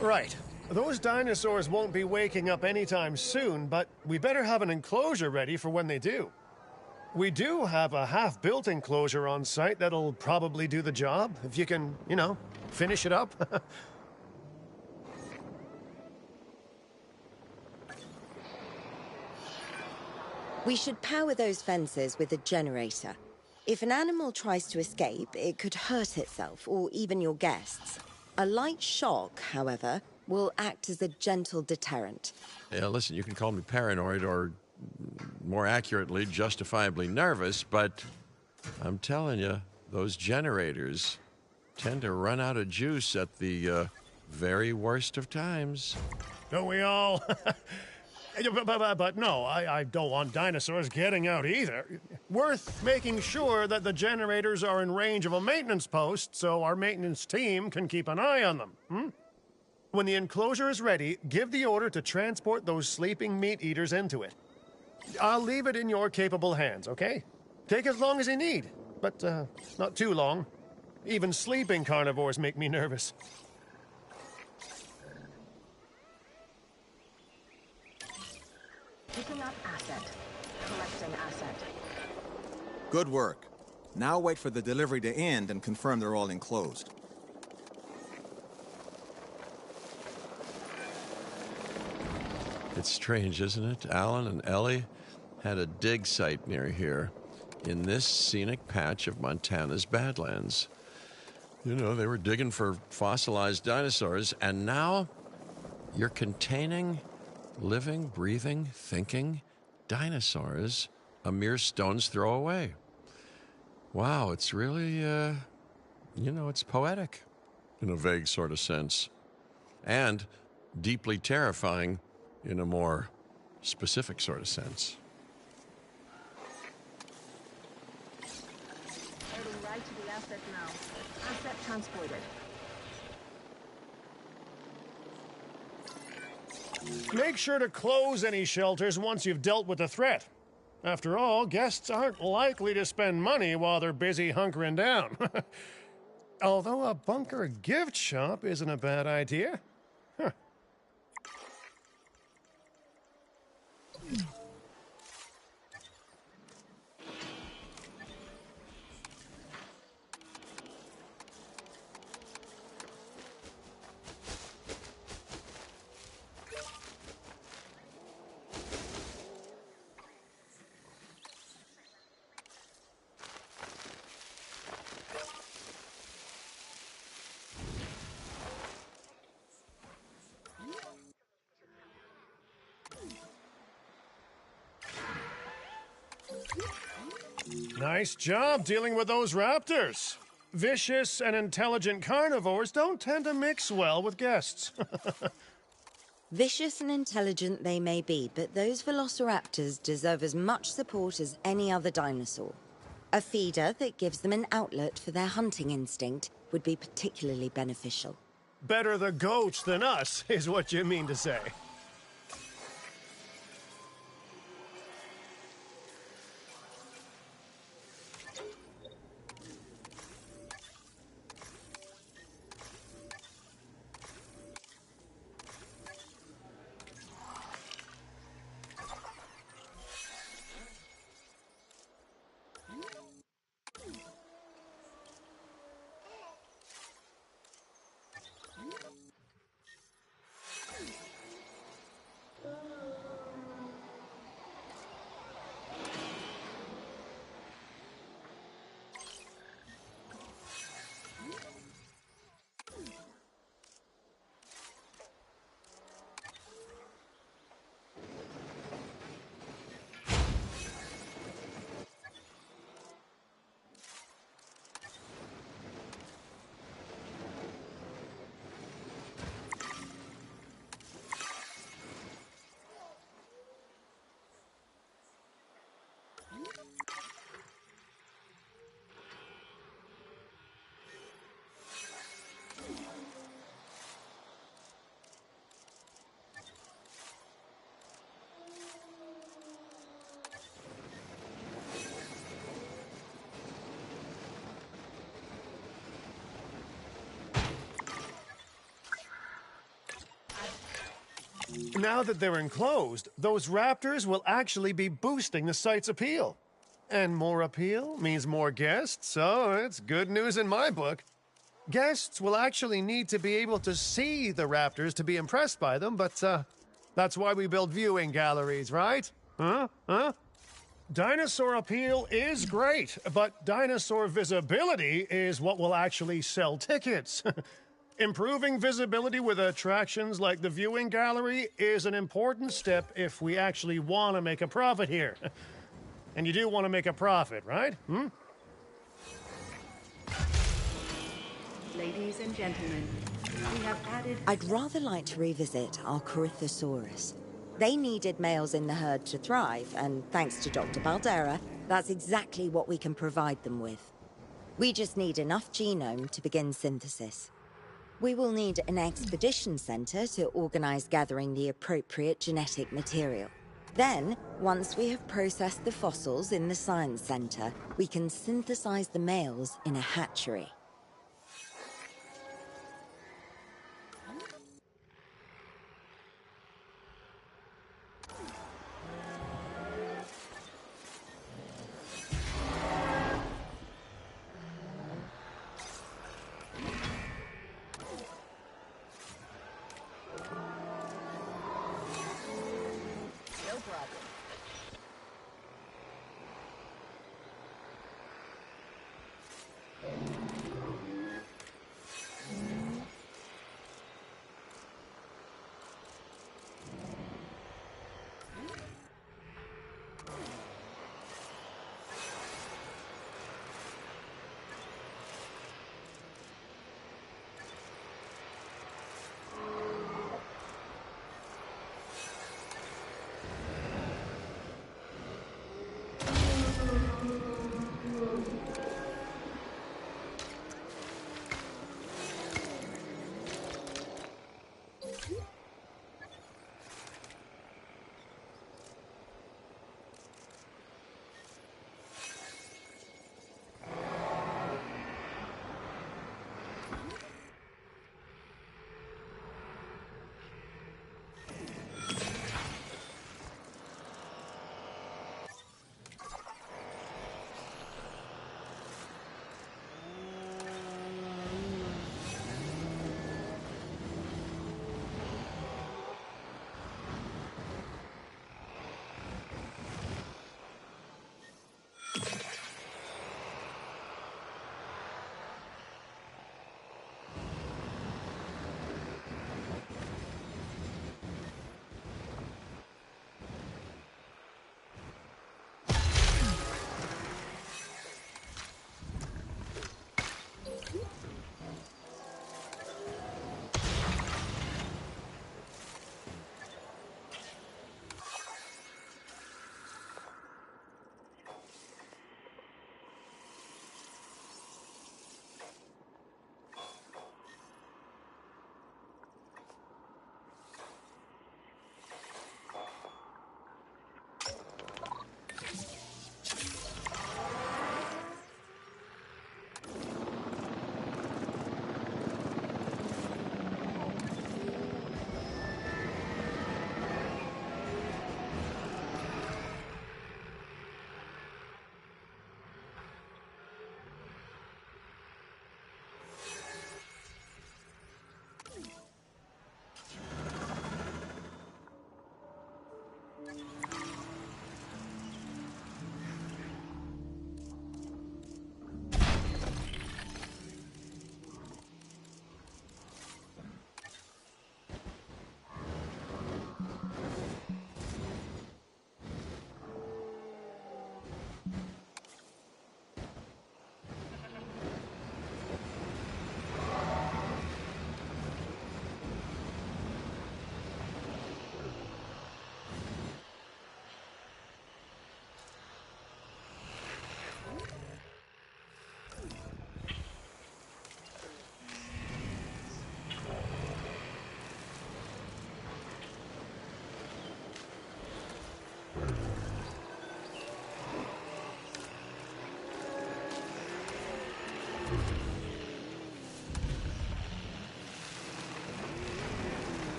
Right. Those dinosaurs won't be waking up anytime soon, but we better have an enclosure ready for when they do. We do have a half-built enclosure on site that'll probably do the job, if you can, you know, finish it up. We should power those fences with a generator. If an animal tries to escape, it could hurt itself or even your guests. A light shock, however, will act as a gentle deterrent. Yeah, listen, you can call me paranoid or, more accurately, justifiably nervous, but I'm telling you, those generators tend to run out of juice at the very worst of times. Don't we all? But no, I don't want dinosaurs getting out either. Worth making sure that the generators are in range of a maintenance post so our maintenance team can keep an eye on them. When the enclosure is ready, give the order to transport those sleeping meat eaters into it. I'll leave it in your capable hands, okay? Take as long as you need, but not too long. Even sleeping carnivores make me nervous. Picking up asset. Collecting asset. Good work. Now wait for the delivery to end and confirm they're all enclosed. It's strange, isn't it? Alan and Ellie had a dig site near here in this scenic patch of Montana's Badlands. You know, they were digging for fossilized dinosaurs, and now you're containing living, breathing, thinking dinosaurs a mere stone's throw away. Wow, it's really, it's poetic in a vague sort of sense. And deeply terrifying in a more specific sort of sense. Heading right to the asset now. Asset transported. Make sure to close any shelters once you've dealt with the threat. After all, guests aren't likely to spend money while they're busy hunkering down. Although a bunker gift shop isn't a bad idea. Huh. Nice job dealing with those raptors. Vicious and intelligent carnivores don't tend to mix well with guests. Vicious and intelligent they may be, but those velociraptors deserve as much support as any other dinosaur. A feeder that gives them an outlet for their hunting instinct would be particularly beneficial. Better the goats than us, is what you mean to say. Now that they're enclosed, those raptors will actually be boosting the site's appeal. And more appeal means more guests, so it's good news in my book. Guests will actually need to be able to see the raptors to be impressed by them, but that's why we build viewing galleries, right? Huh? Dinosaur appeal is great, but dinosaur visibility is what will actually sell tickets. Improving visibility with attractions like the viewing gallery is an important step if we actually want to make a profit here. And you do want to make a profit, right? Ladies and gentlemen, we have added... I'd rather like to revisit our Corythosaurus. They needed males in the herd to thrive, and thanks to Dr. Baldera, that's exactly what we can provide them with. We just need enough genome to begin synthesis. We will need an expedition center to organize gathering the appropriate genetic material. Then, once we have processed the fossils in the science center, we can synthesize the males in a hatchery. No problem.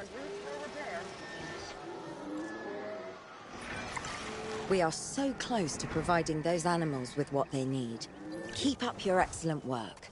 has routes for repair. We are so close to providing those animals with what they need. Keep up your excellent work.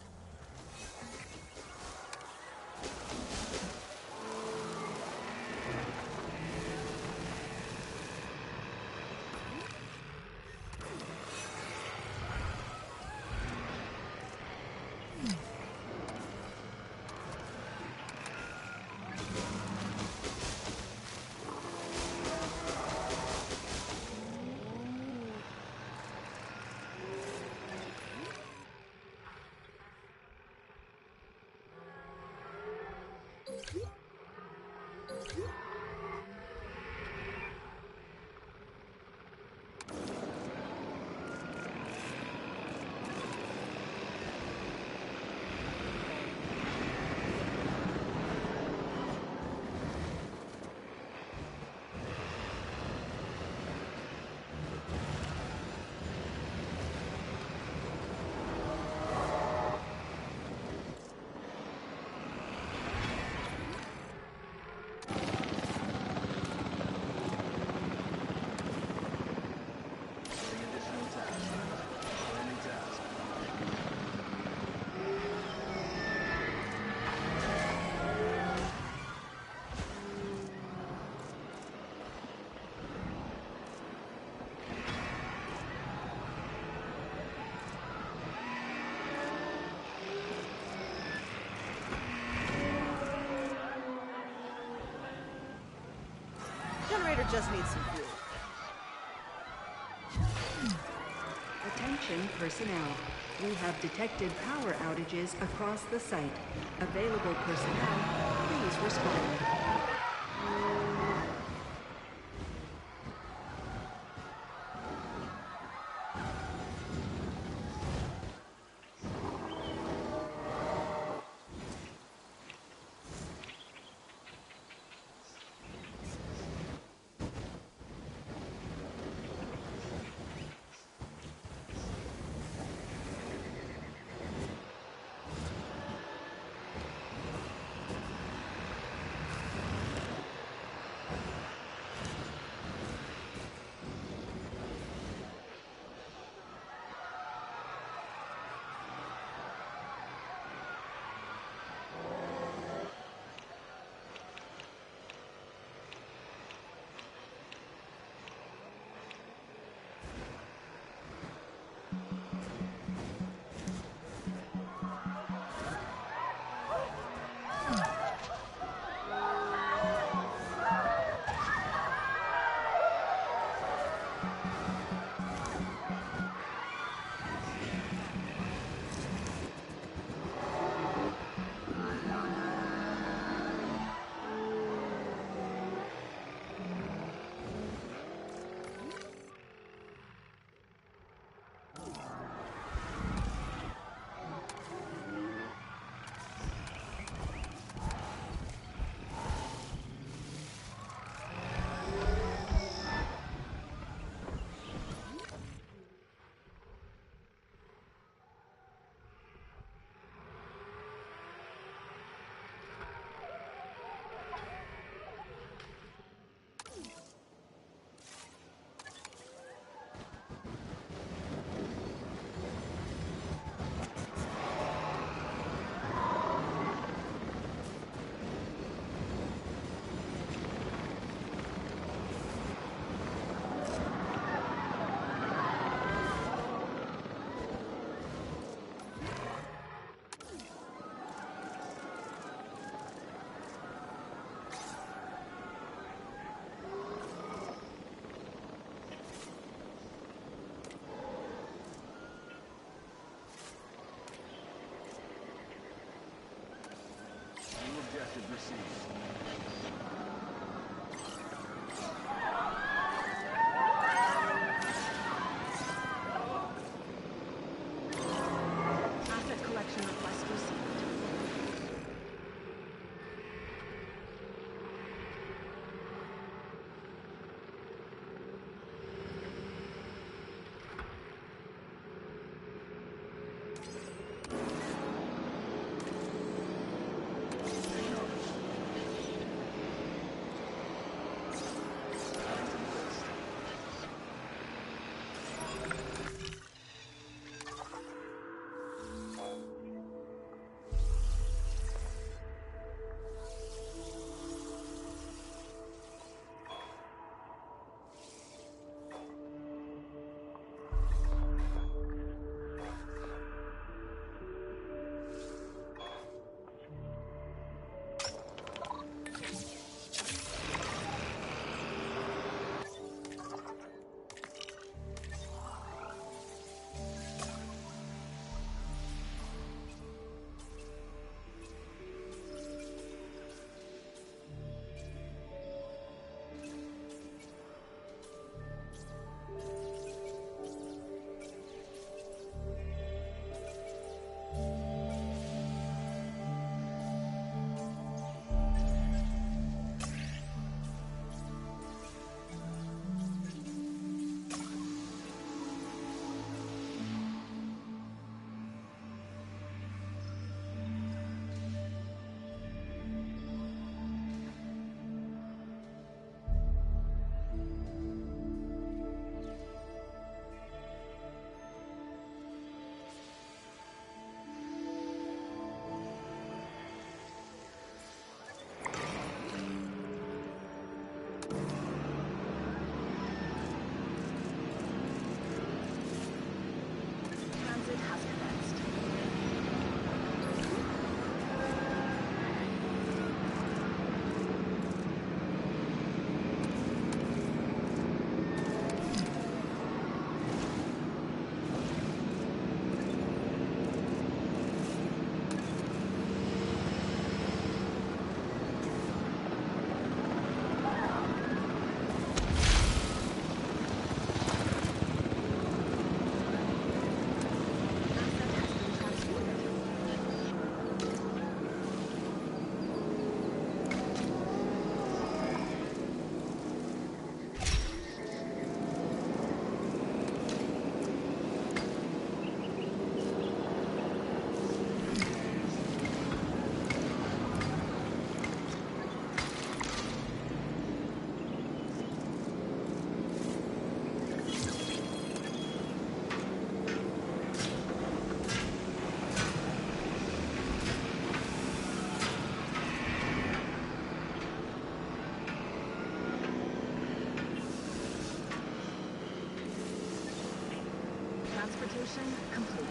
Generator just needs some fuel. Attention personnel. We have detected power outages across the site. Available personnel, please respond. transportation complete.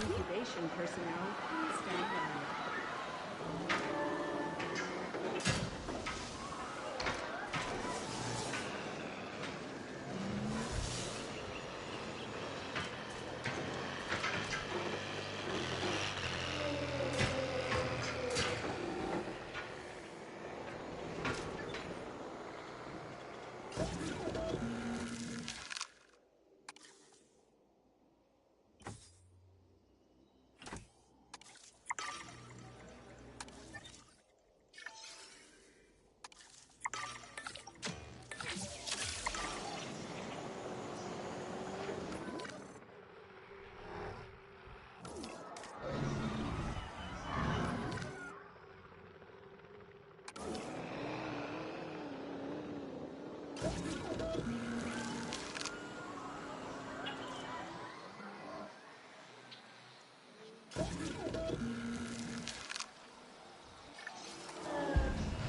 Incubation personnel, please stand by.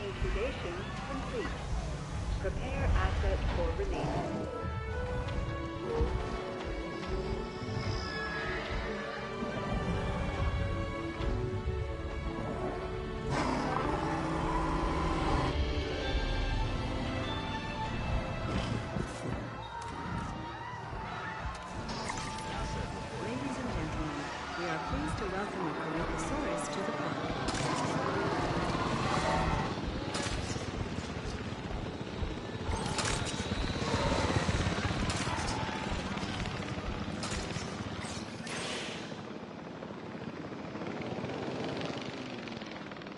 Incubation complete. Prepare asset for release. Ladies and gentlemen, we are pleased to welcome the Corythosaurus to the park.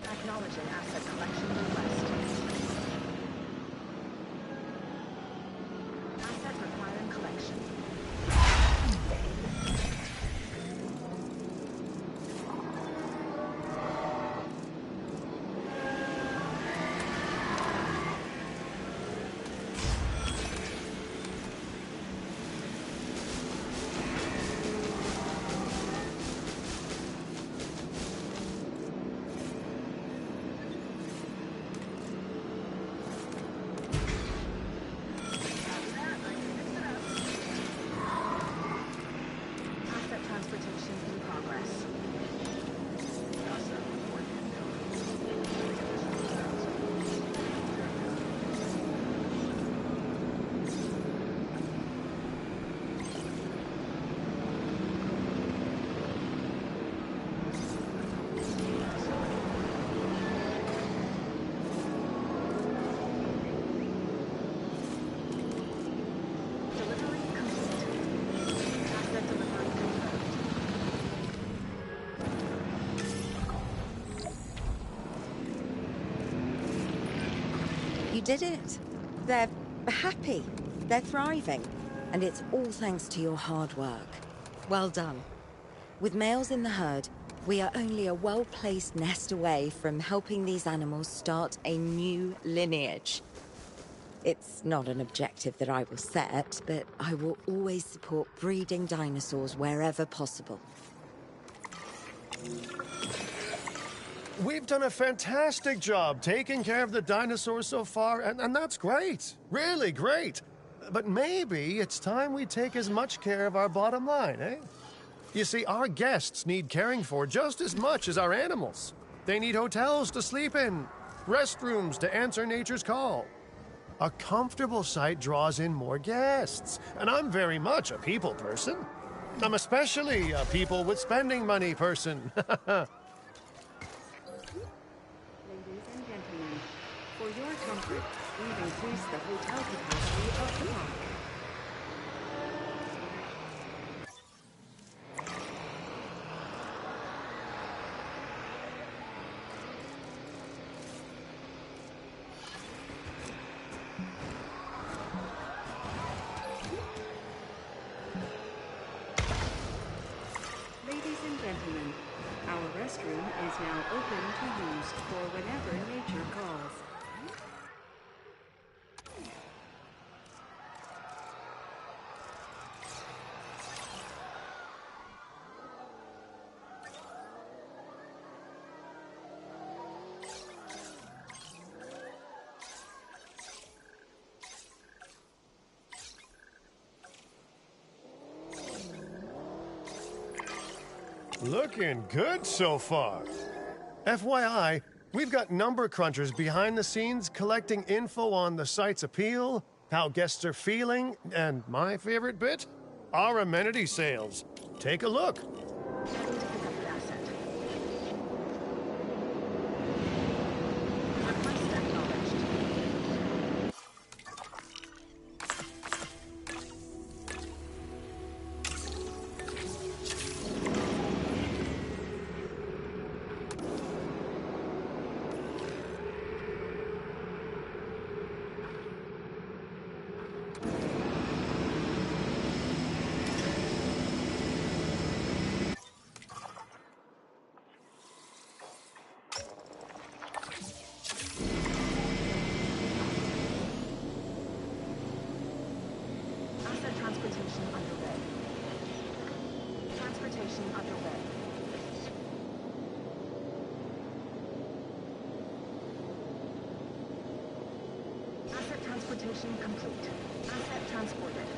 Acknowledging asset collection request. Asset requiring collection. Asset transportation in progress. Delivery complete. Asset delivery confirmed. You did it. They're happy. They're thriving. And it's all thanks to your hard work. Well done. With males in the herd, we are only a well-placed nest away from helping these animals start a new lineage. It's not an objective that I will set, but I will always support breeding dinosaurs wherever possible. We've done a fantastic job taking care of the dinosaurs so far, and that's great. Really great. But maybe it's time we take as much care of our bottom line, eh? You see, our guests need caring for just as much as our animals. They need hotels to sleep in, restrooms to answer nature's call. A comfortable site draws in more guests, and I'm very much a people person. I'm especially a people with spending money person. Ladies and gentlemen, for your comfort, we've increased the hotel capacity of the park. is now open to use for whenever nature calls. Looking good so far. FYI, we've got number crunchers behind the scenes collecting info on the site's appeal, how guests are feeling, and my favorite bit, our amenity sales. Take a look. Heading to pick up the asset. Request acknowledged. Asset transportation underway. Transportation underway. Asset transportation complete. Asset transported.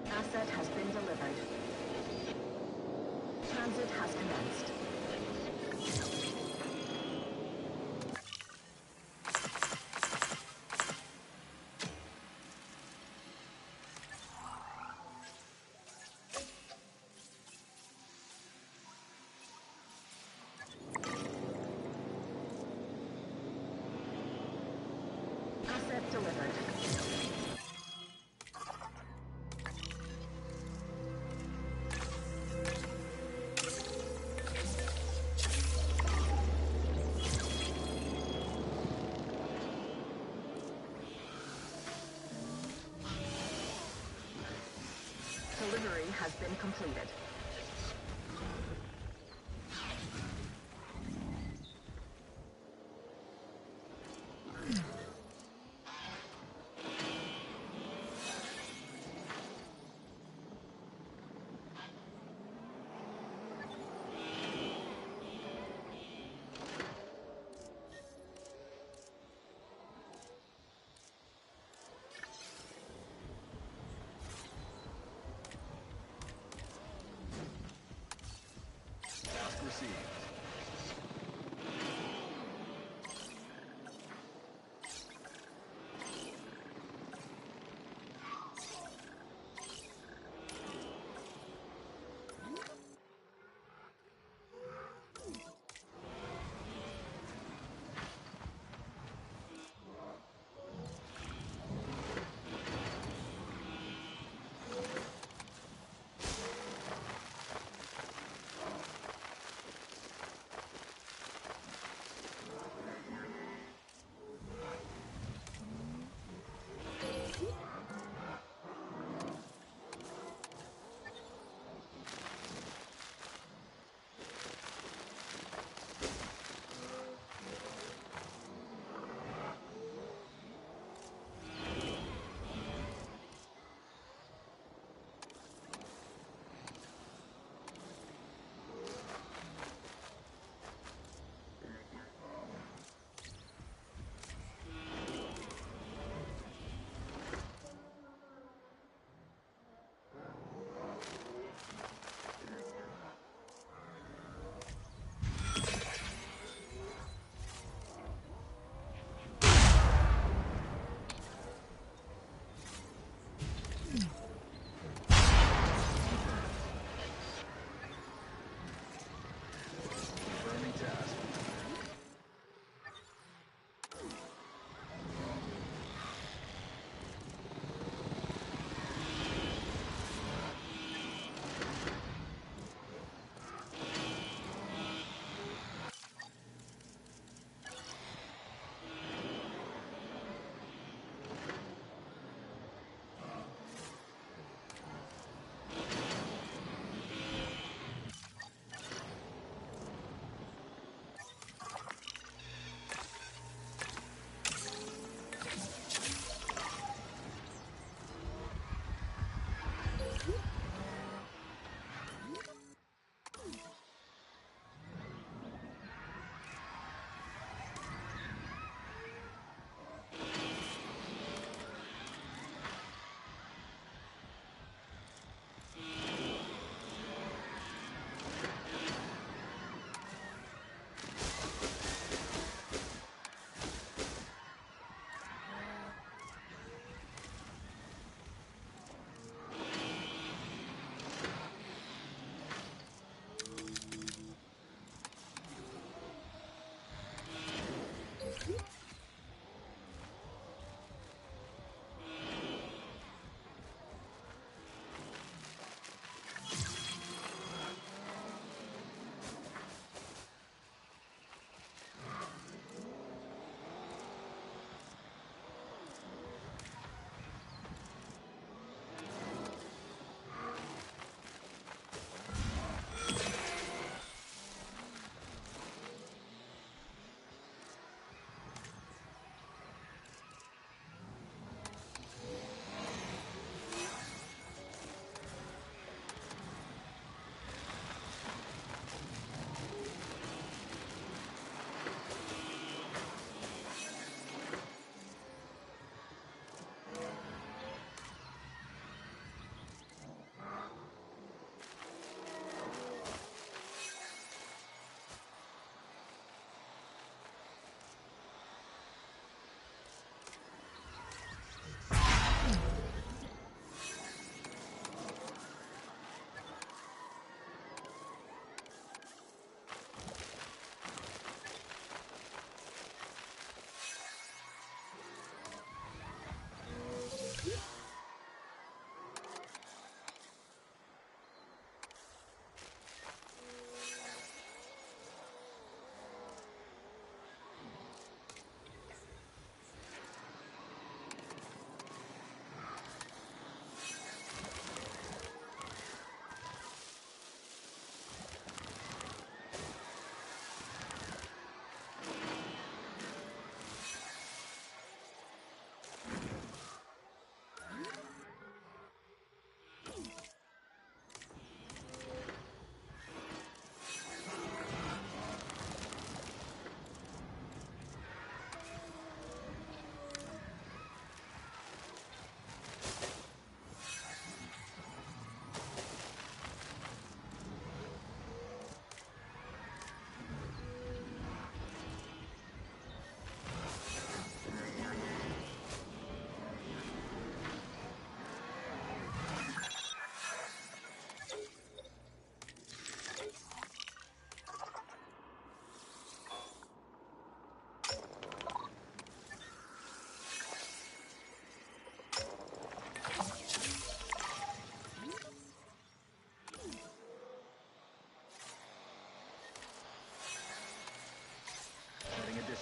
Asset has been delivered. Transit has commenced. Asset delivered. Delivery has been completed. Task received.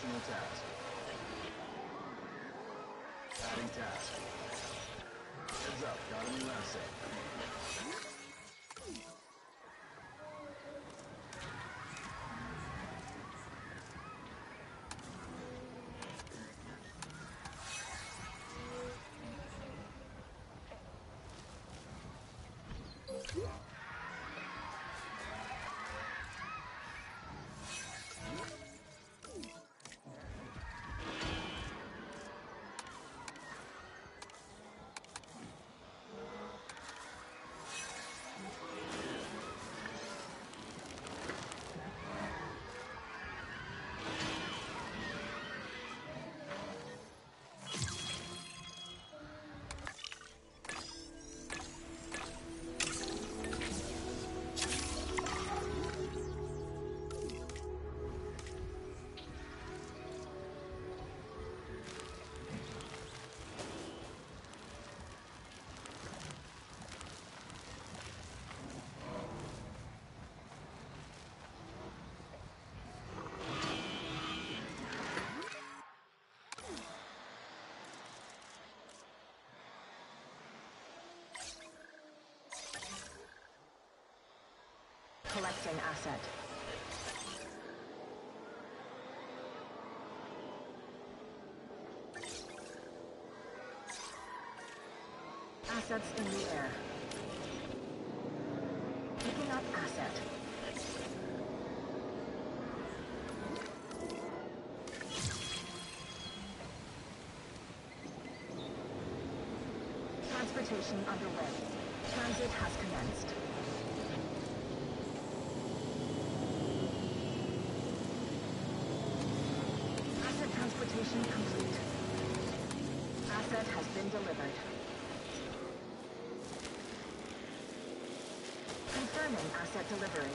Additional task. Adding task. Heads up, got a new asset. Collecting asset. Assets in the air. Picking up asset. Transportation underway. Transit has commenced. Asset transportation complete. Asset has been delivered. Confirming asset delivery.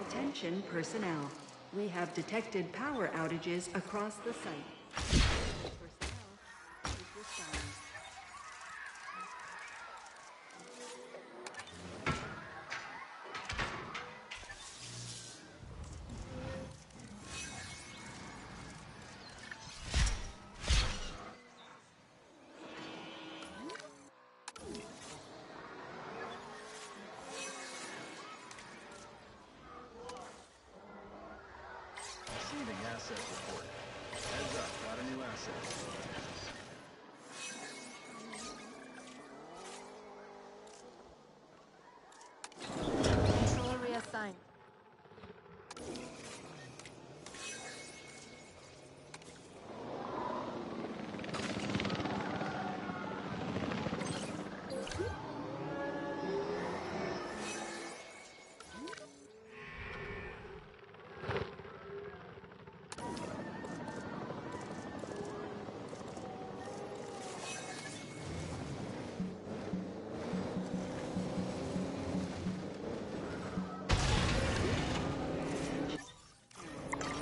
Attention personnel. We have detected power outages across the site. Personnel, please respond. Receiving asset report. Heads up, got a new asset. Controller reassigned.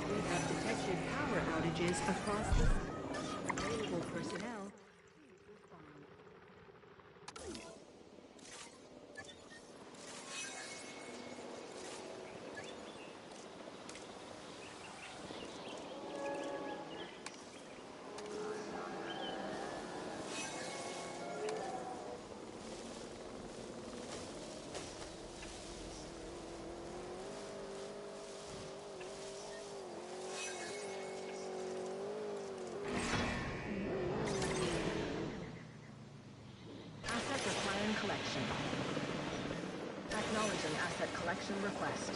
We have detected power outages across the site. Available personnel, please respond. Asset requiring collection. Acknowledging asset collection request.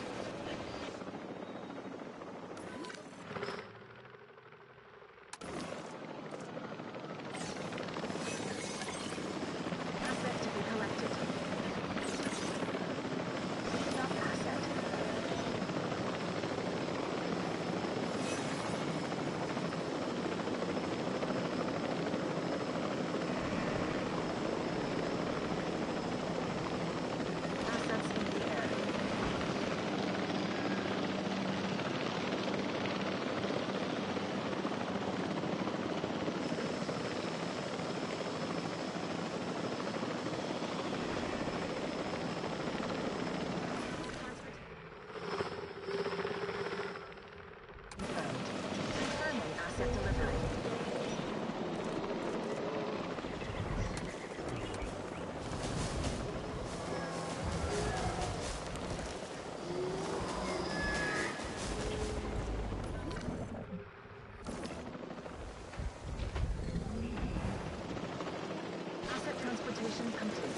Transportation complete.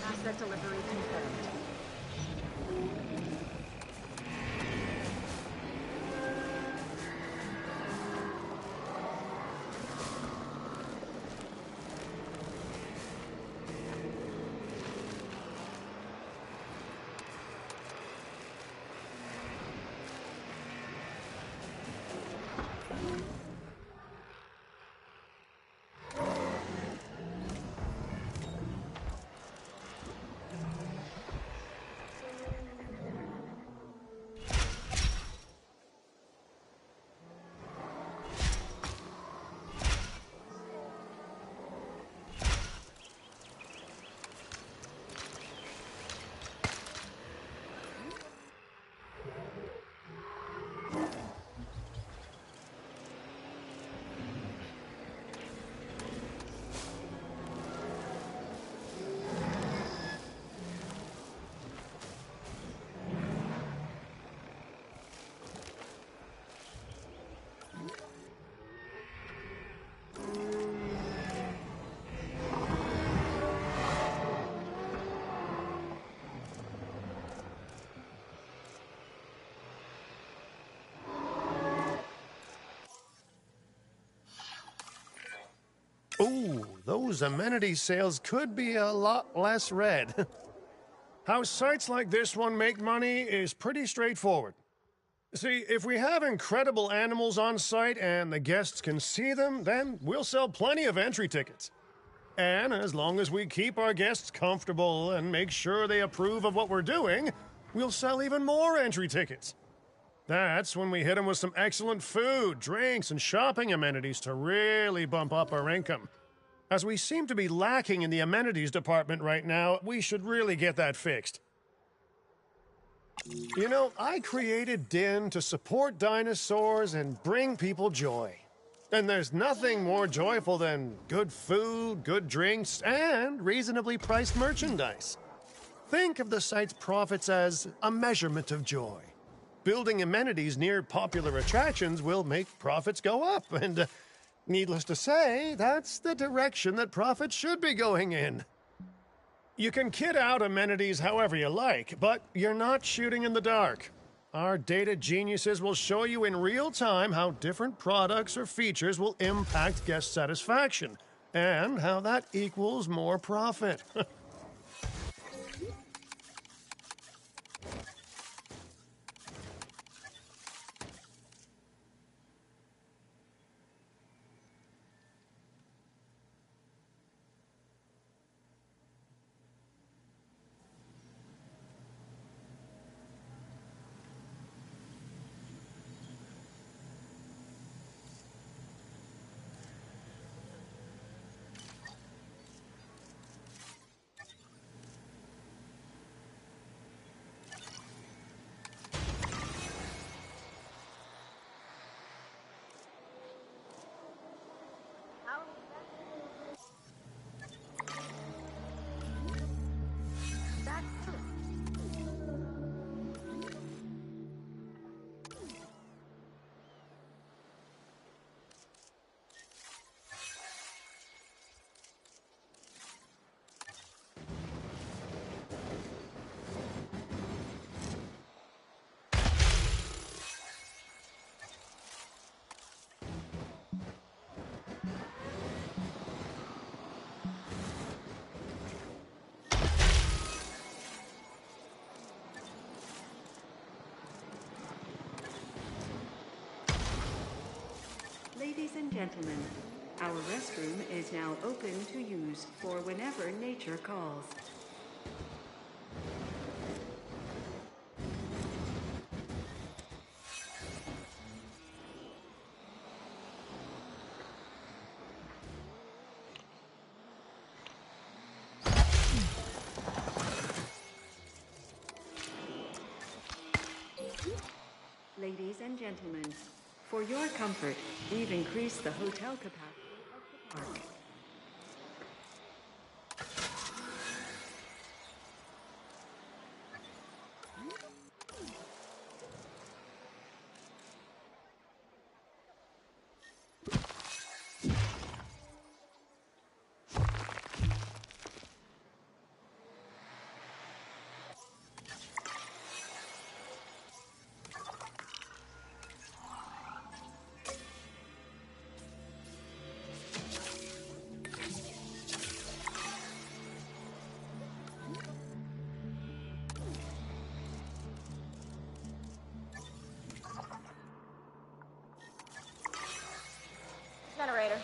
Asset delivery confirmed. Ooh, those amenity sales could be a lot less red. How sites like this one make money is pretty straightforward. See, if we have incredible animals on site and the guests can see them, then we'll sell plenty of entry tickets. And as long as we keep our guests comfortable and make sure they approve of what we're doing, we'll sell even more entry tickets. That's when we hit them with some excellent food, drinks, and shopping amenities to really bump up our income. As we seem to be lacking in the amenities department right now, we should really get that fixed. You know, I created Din to support dinosaurs and bring people joy. And there's nothing more joyful than good food, good drinks, and reasonably priced merchandise. Think of the site's profits as a measurement of joy. Building amenities near popular attractions will make profits go up, and needless to say, that's the direction that profits should be going in. You can kit out amenities however you like, but you're not shooting in the dark. Our data geniuses will show you in real time how different products or features will impact guest satisfaction, and how that equals more profit. Ladies and gentlemen, our restroom is now open to use for whenever nature calls. Ladies and gentlemen, for your comfort, we've increased the hotel capacity of the park. Generator.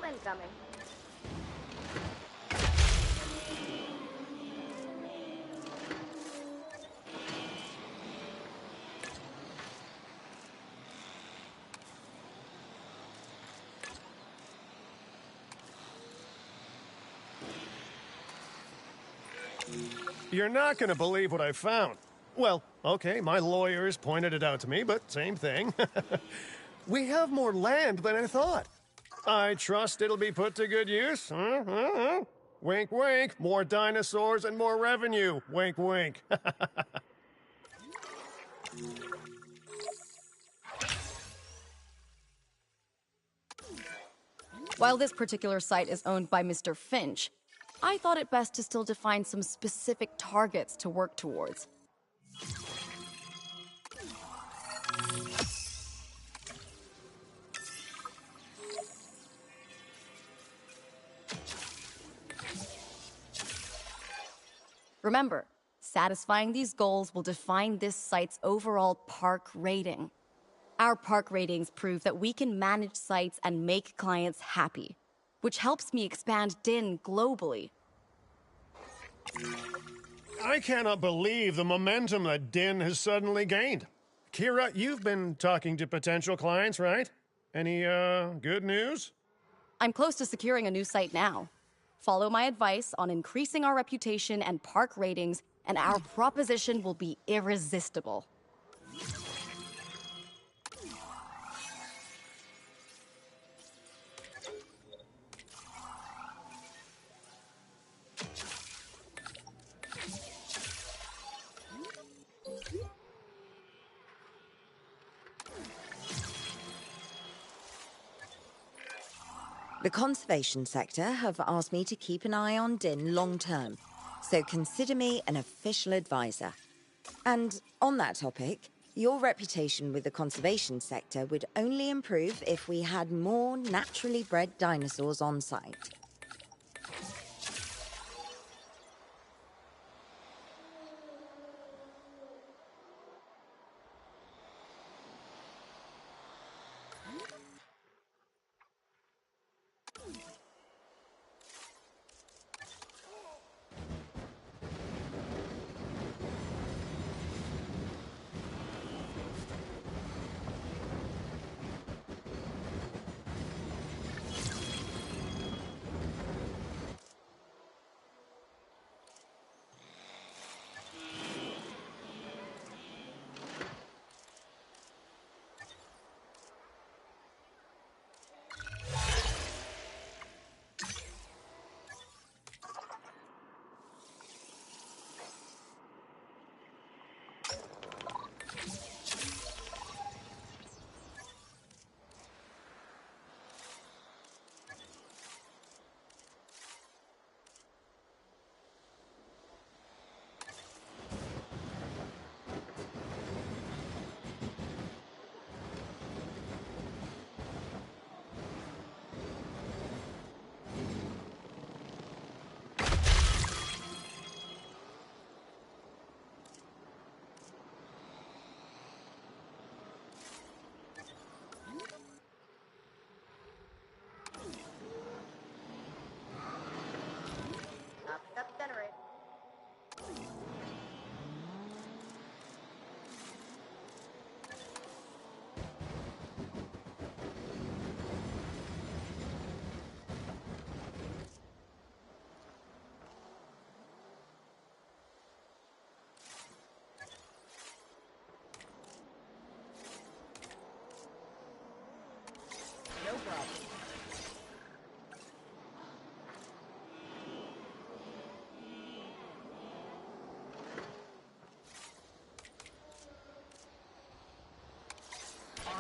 Incoming. You're not going to believe what I found. Well, okay, my lawyers pointed it out to me, but same thing. We have more land than I thought. I trust it'll be put to good use. Wink, wink. More dinosaurs and more revenue. Wink, wink. While this particular site is owned by Mr. Finch, I thought it best to still define some specific targets to work towards. Remember, satisfying these goals will define this site's overall park rating. Our park ratings prove that we can manage sites and make clients happy, which helps me expand DIN globally. I cannot believe the momentum that DIN has suddenly gained. Kira, you've been talking to potential clients, right? Any, good news? I'm close to securing a new site now. Follow my advice on increasing our reputation and park ratings, and our proposition will be irresistible. The conservation sector have asked me to keep an eye on DIN long term, so consider me an official advisor. And on that topic, your reputation with the conservation sector would only improve if we had more naturally bred dinosaurs on site.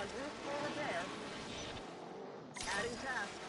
Group for repair. Adding tasks.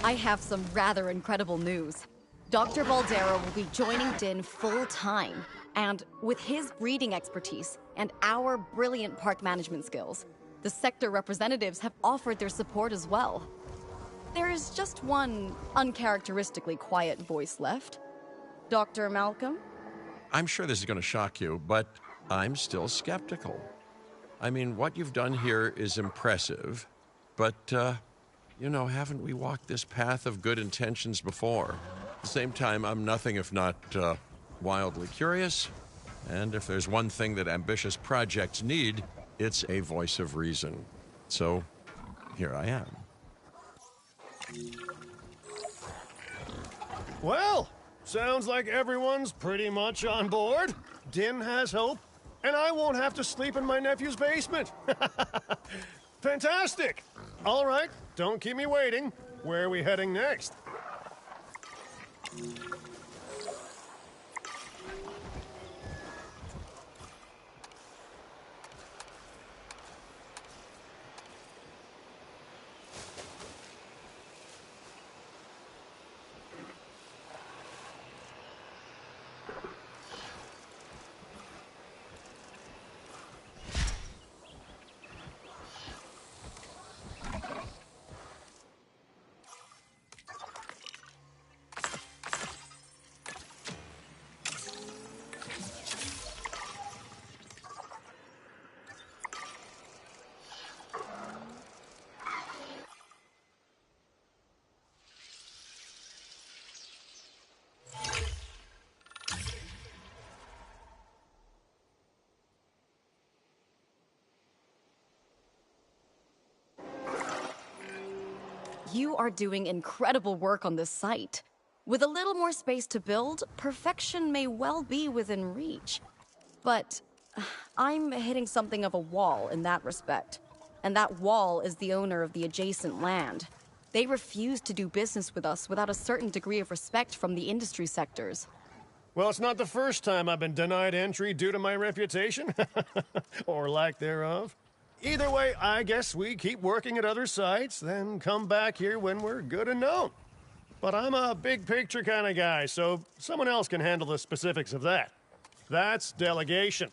I have some rather incredible news. Dr. Baldera will be joining Din full-time, and with his breeding expertise and our brilliant park management skills, the sector representatives have offered their support as well. There is just one uncharacteristically quiet voice left. Dr. Malcolm? I'm sure this is going to shock you, but I'm still skeptical. I mean, what you've done here is impressive, but, you know, haven't we walked this path of good intentions before? At the same time, I'm nothing if not wildly curious, and if there's one thing that ambitious projects need, it's a voice of reason. So, here I am. Well, sounds like everyone's pretty much on board. Din has hope, and I won't have to sleep in my nephew's basement. Fantastic! All right, don't keep me waiting. Where are we heading next? You are doing incredible work on this site. With a little more space to build, perfection may well be within reach. But I'm hitting something of a wall in that respect. And that wall is the owner of the adjacent land. They refuse to do business with us without a certain degree of respect from the industry sectors. Well, it's not the first time I've been denied entry due to my reputation. Or lack thereof. Either way, I guess we keep working at other sites, then come back here when we're good and known. But I'm a big picture kind of guy, so someone else can handle the specifics of that. That's delegation.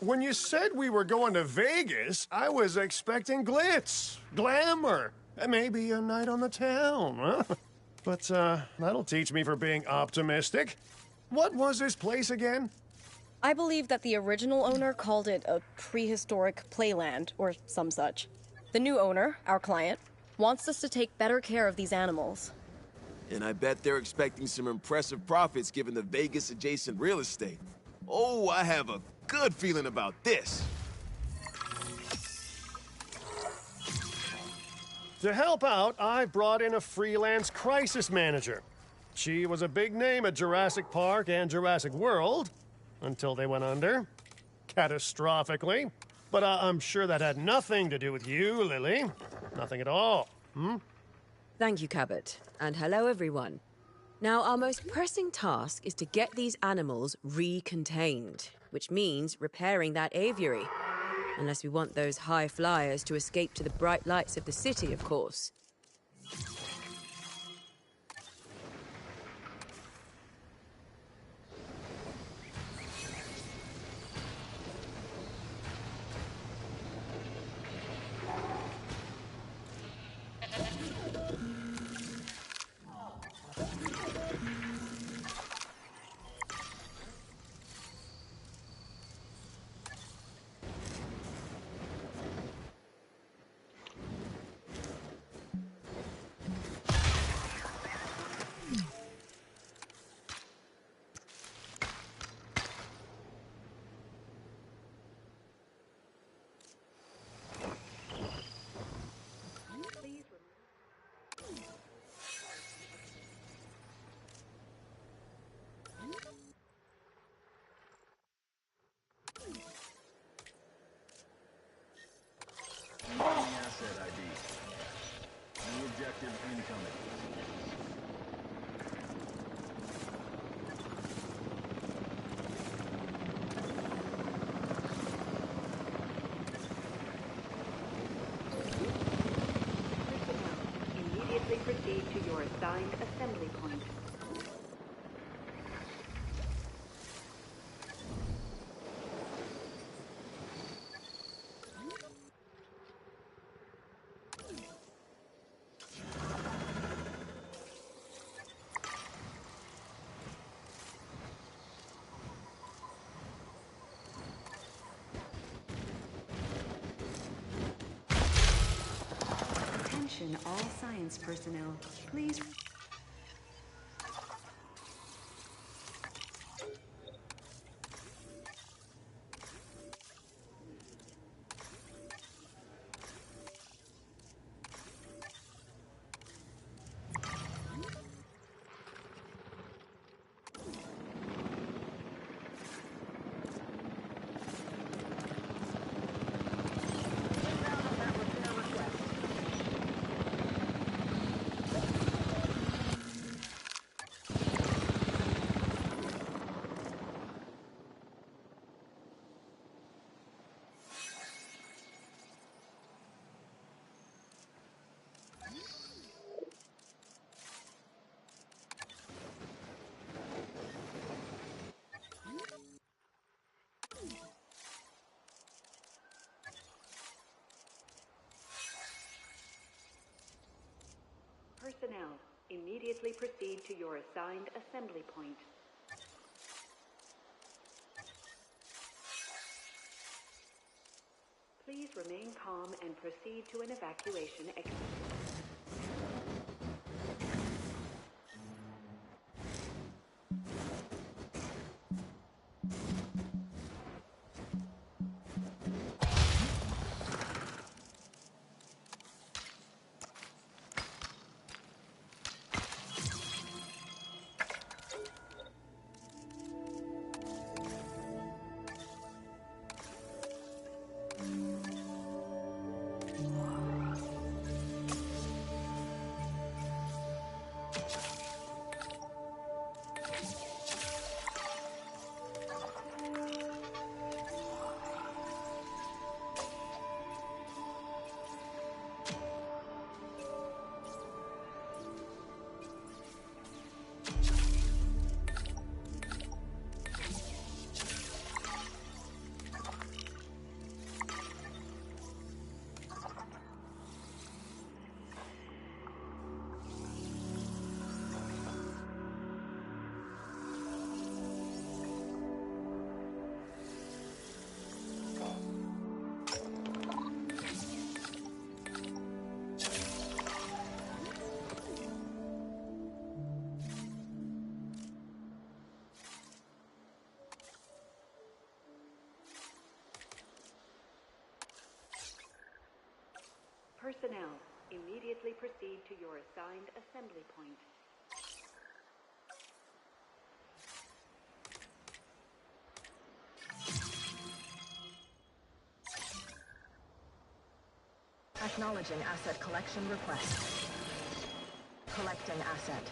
When you said we were going to Vegas, I was expecting glitz, glamour, and maybe a night on the town, huh? But, that'll teach me for being optimistic. What was this place again? I believe that the original owner called it a prehistoric playland, or some such. The new owner, our client, wants us to take better care of these animals. And I bet they're expecting some impressive profits given the Vegas-adjacent real estate. Oh, I have a good feeling about this. To help out, I brought in a freelance crisis manager. She was a big name at Jurassic Park and Jurassic World, until they went under. Catastrophically. But I'm sure that had nothing to do with you, Lily. Nothing at all. Thank you, Cabot. And hello, everyone. Now, our most pressing task is to get these animals recontained, which means repairing that aviary. Unless we want those high flyers to escape to the bright lights of the city, of course. Asset ID. New objective incoming. Immediately proceed to your assigned assembly point. Attention all science personnel. Please. Personnel, immediately proceed to your assigned assembly point. Please remain calm and proceed to an evacuation exit. Personnel, immediately proceed to your assigned assembly point. Acknowledging asset collection request. Collecting asset.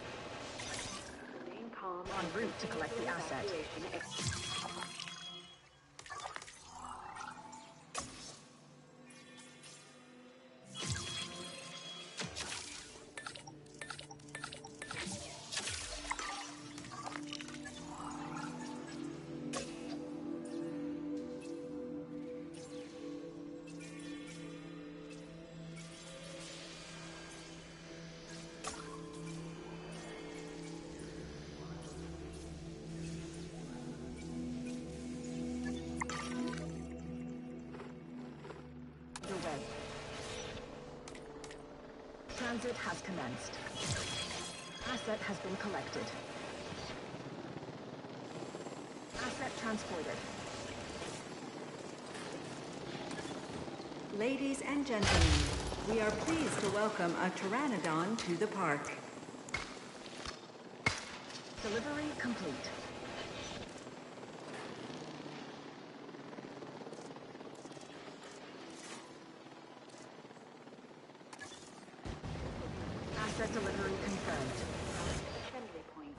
Remain calm. En route to collect the asset. Transit has commenced. Asset has been collected. Asset transported. Ladies and gentlemen, we are pleased to welcome a pteranodon to the park. Delivery complete. Asset delivery confirmed. Assembly point.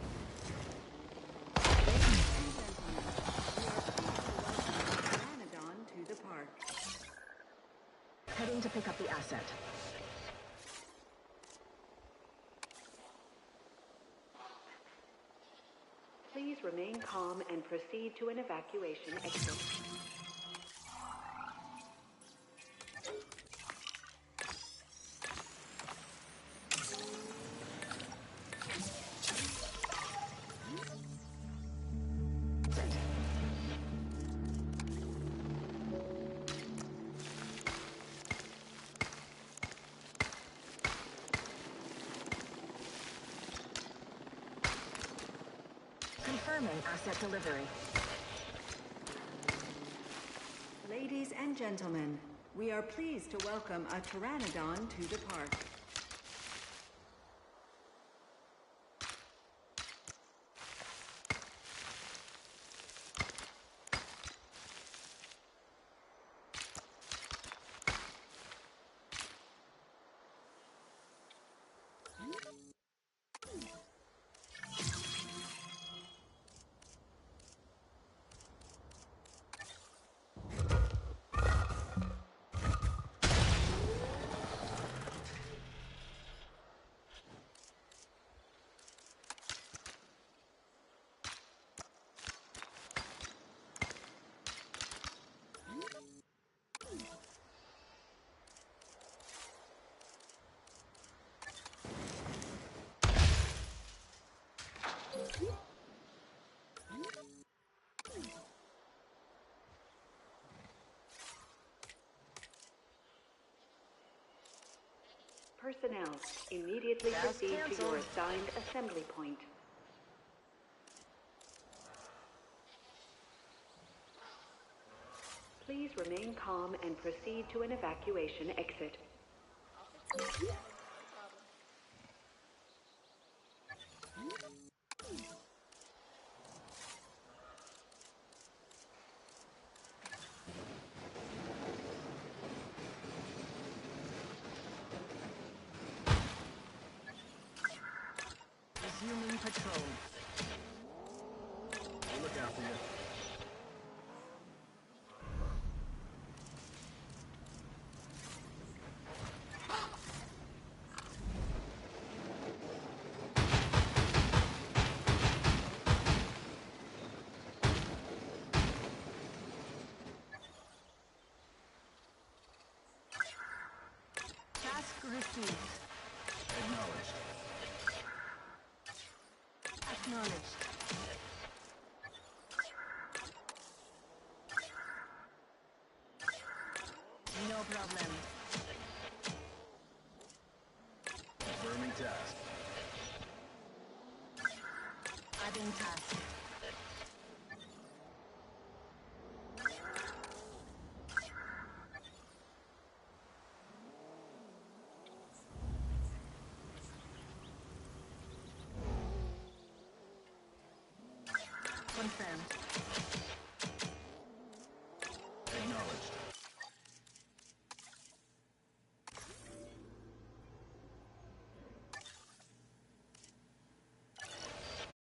Pteranodon to the park. Heading to pick up the asset. Please remain calm and proceed to an evacuation exit. Confirming asset delivery. Ladies and gentlemen, we are pleased to welcome a pteranodon to the park. Personnel, immediately Task proceed to your canceled. assigned assembly point. Please remain calm and proceed to an evacuation exit. Resuming patrol. We'll look out for you. Task received. Acknowledged. Acknowledged. No problem. Confirming task. Adding task. Confirmed.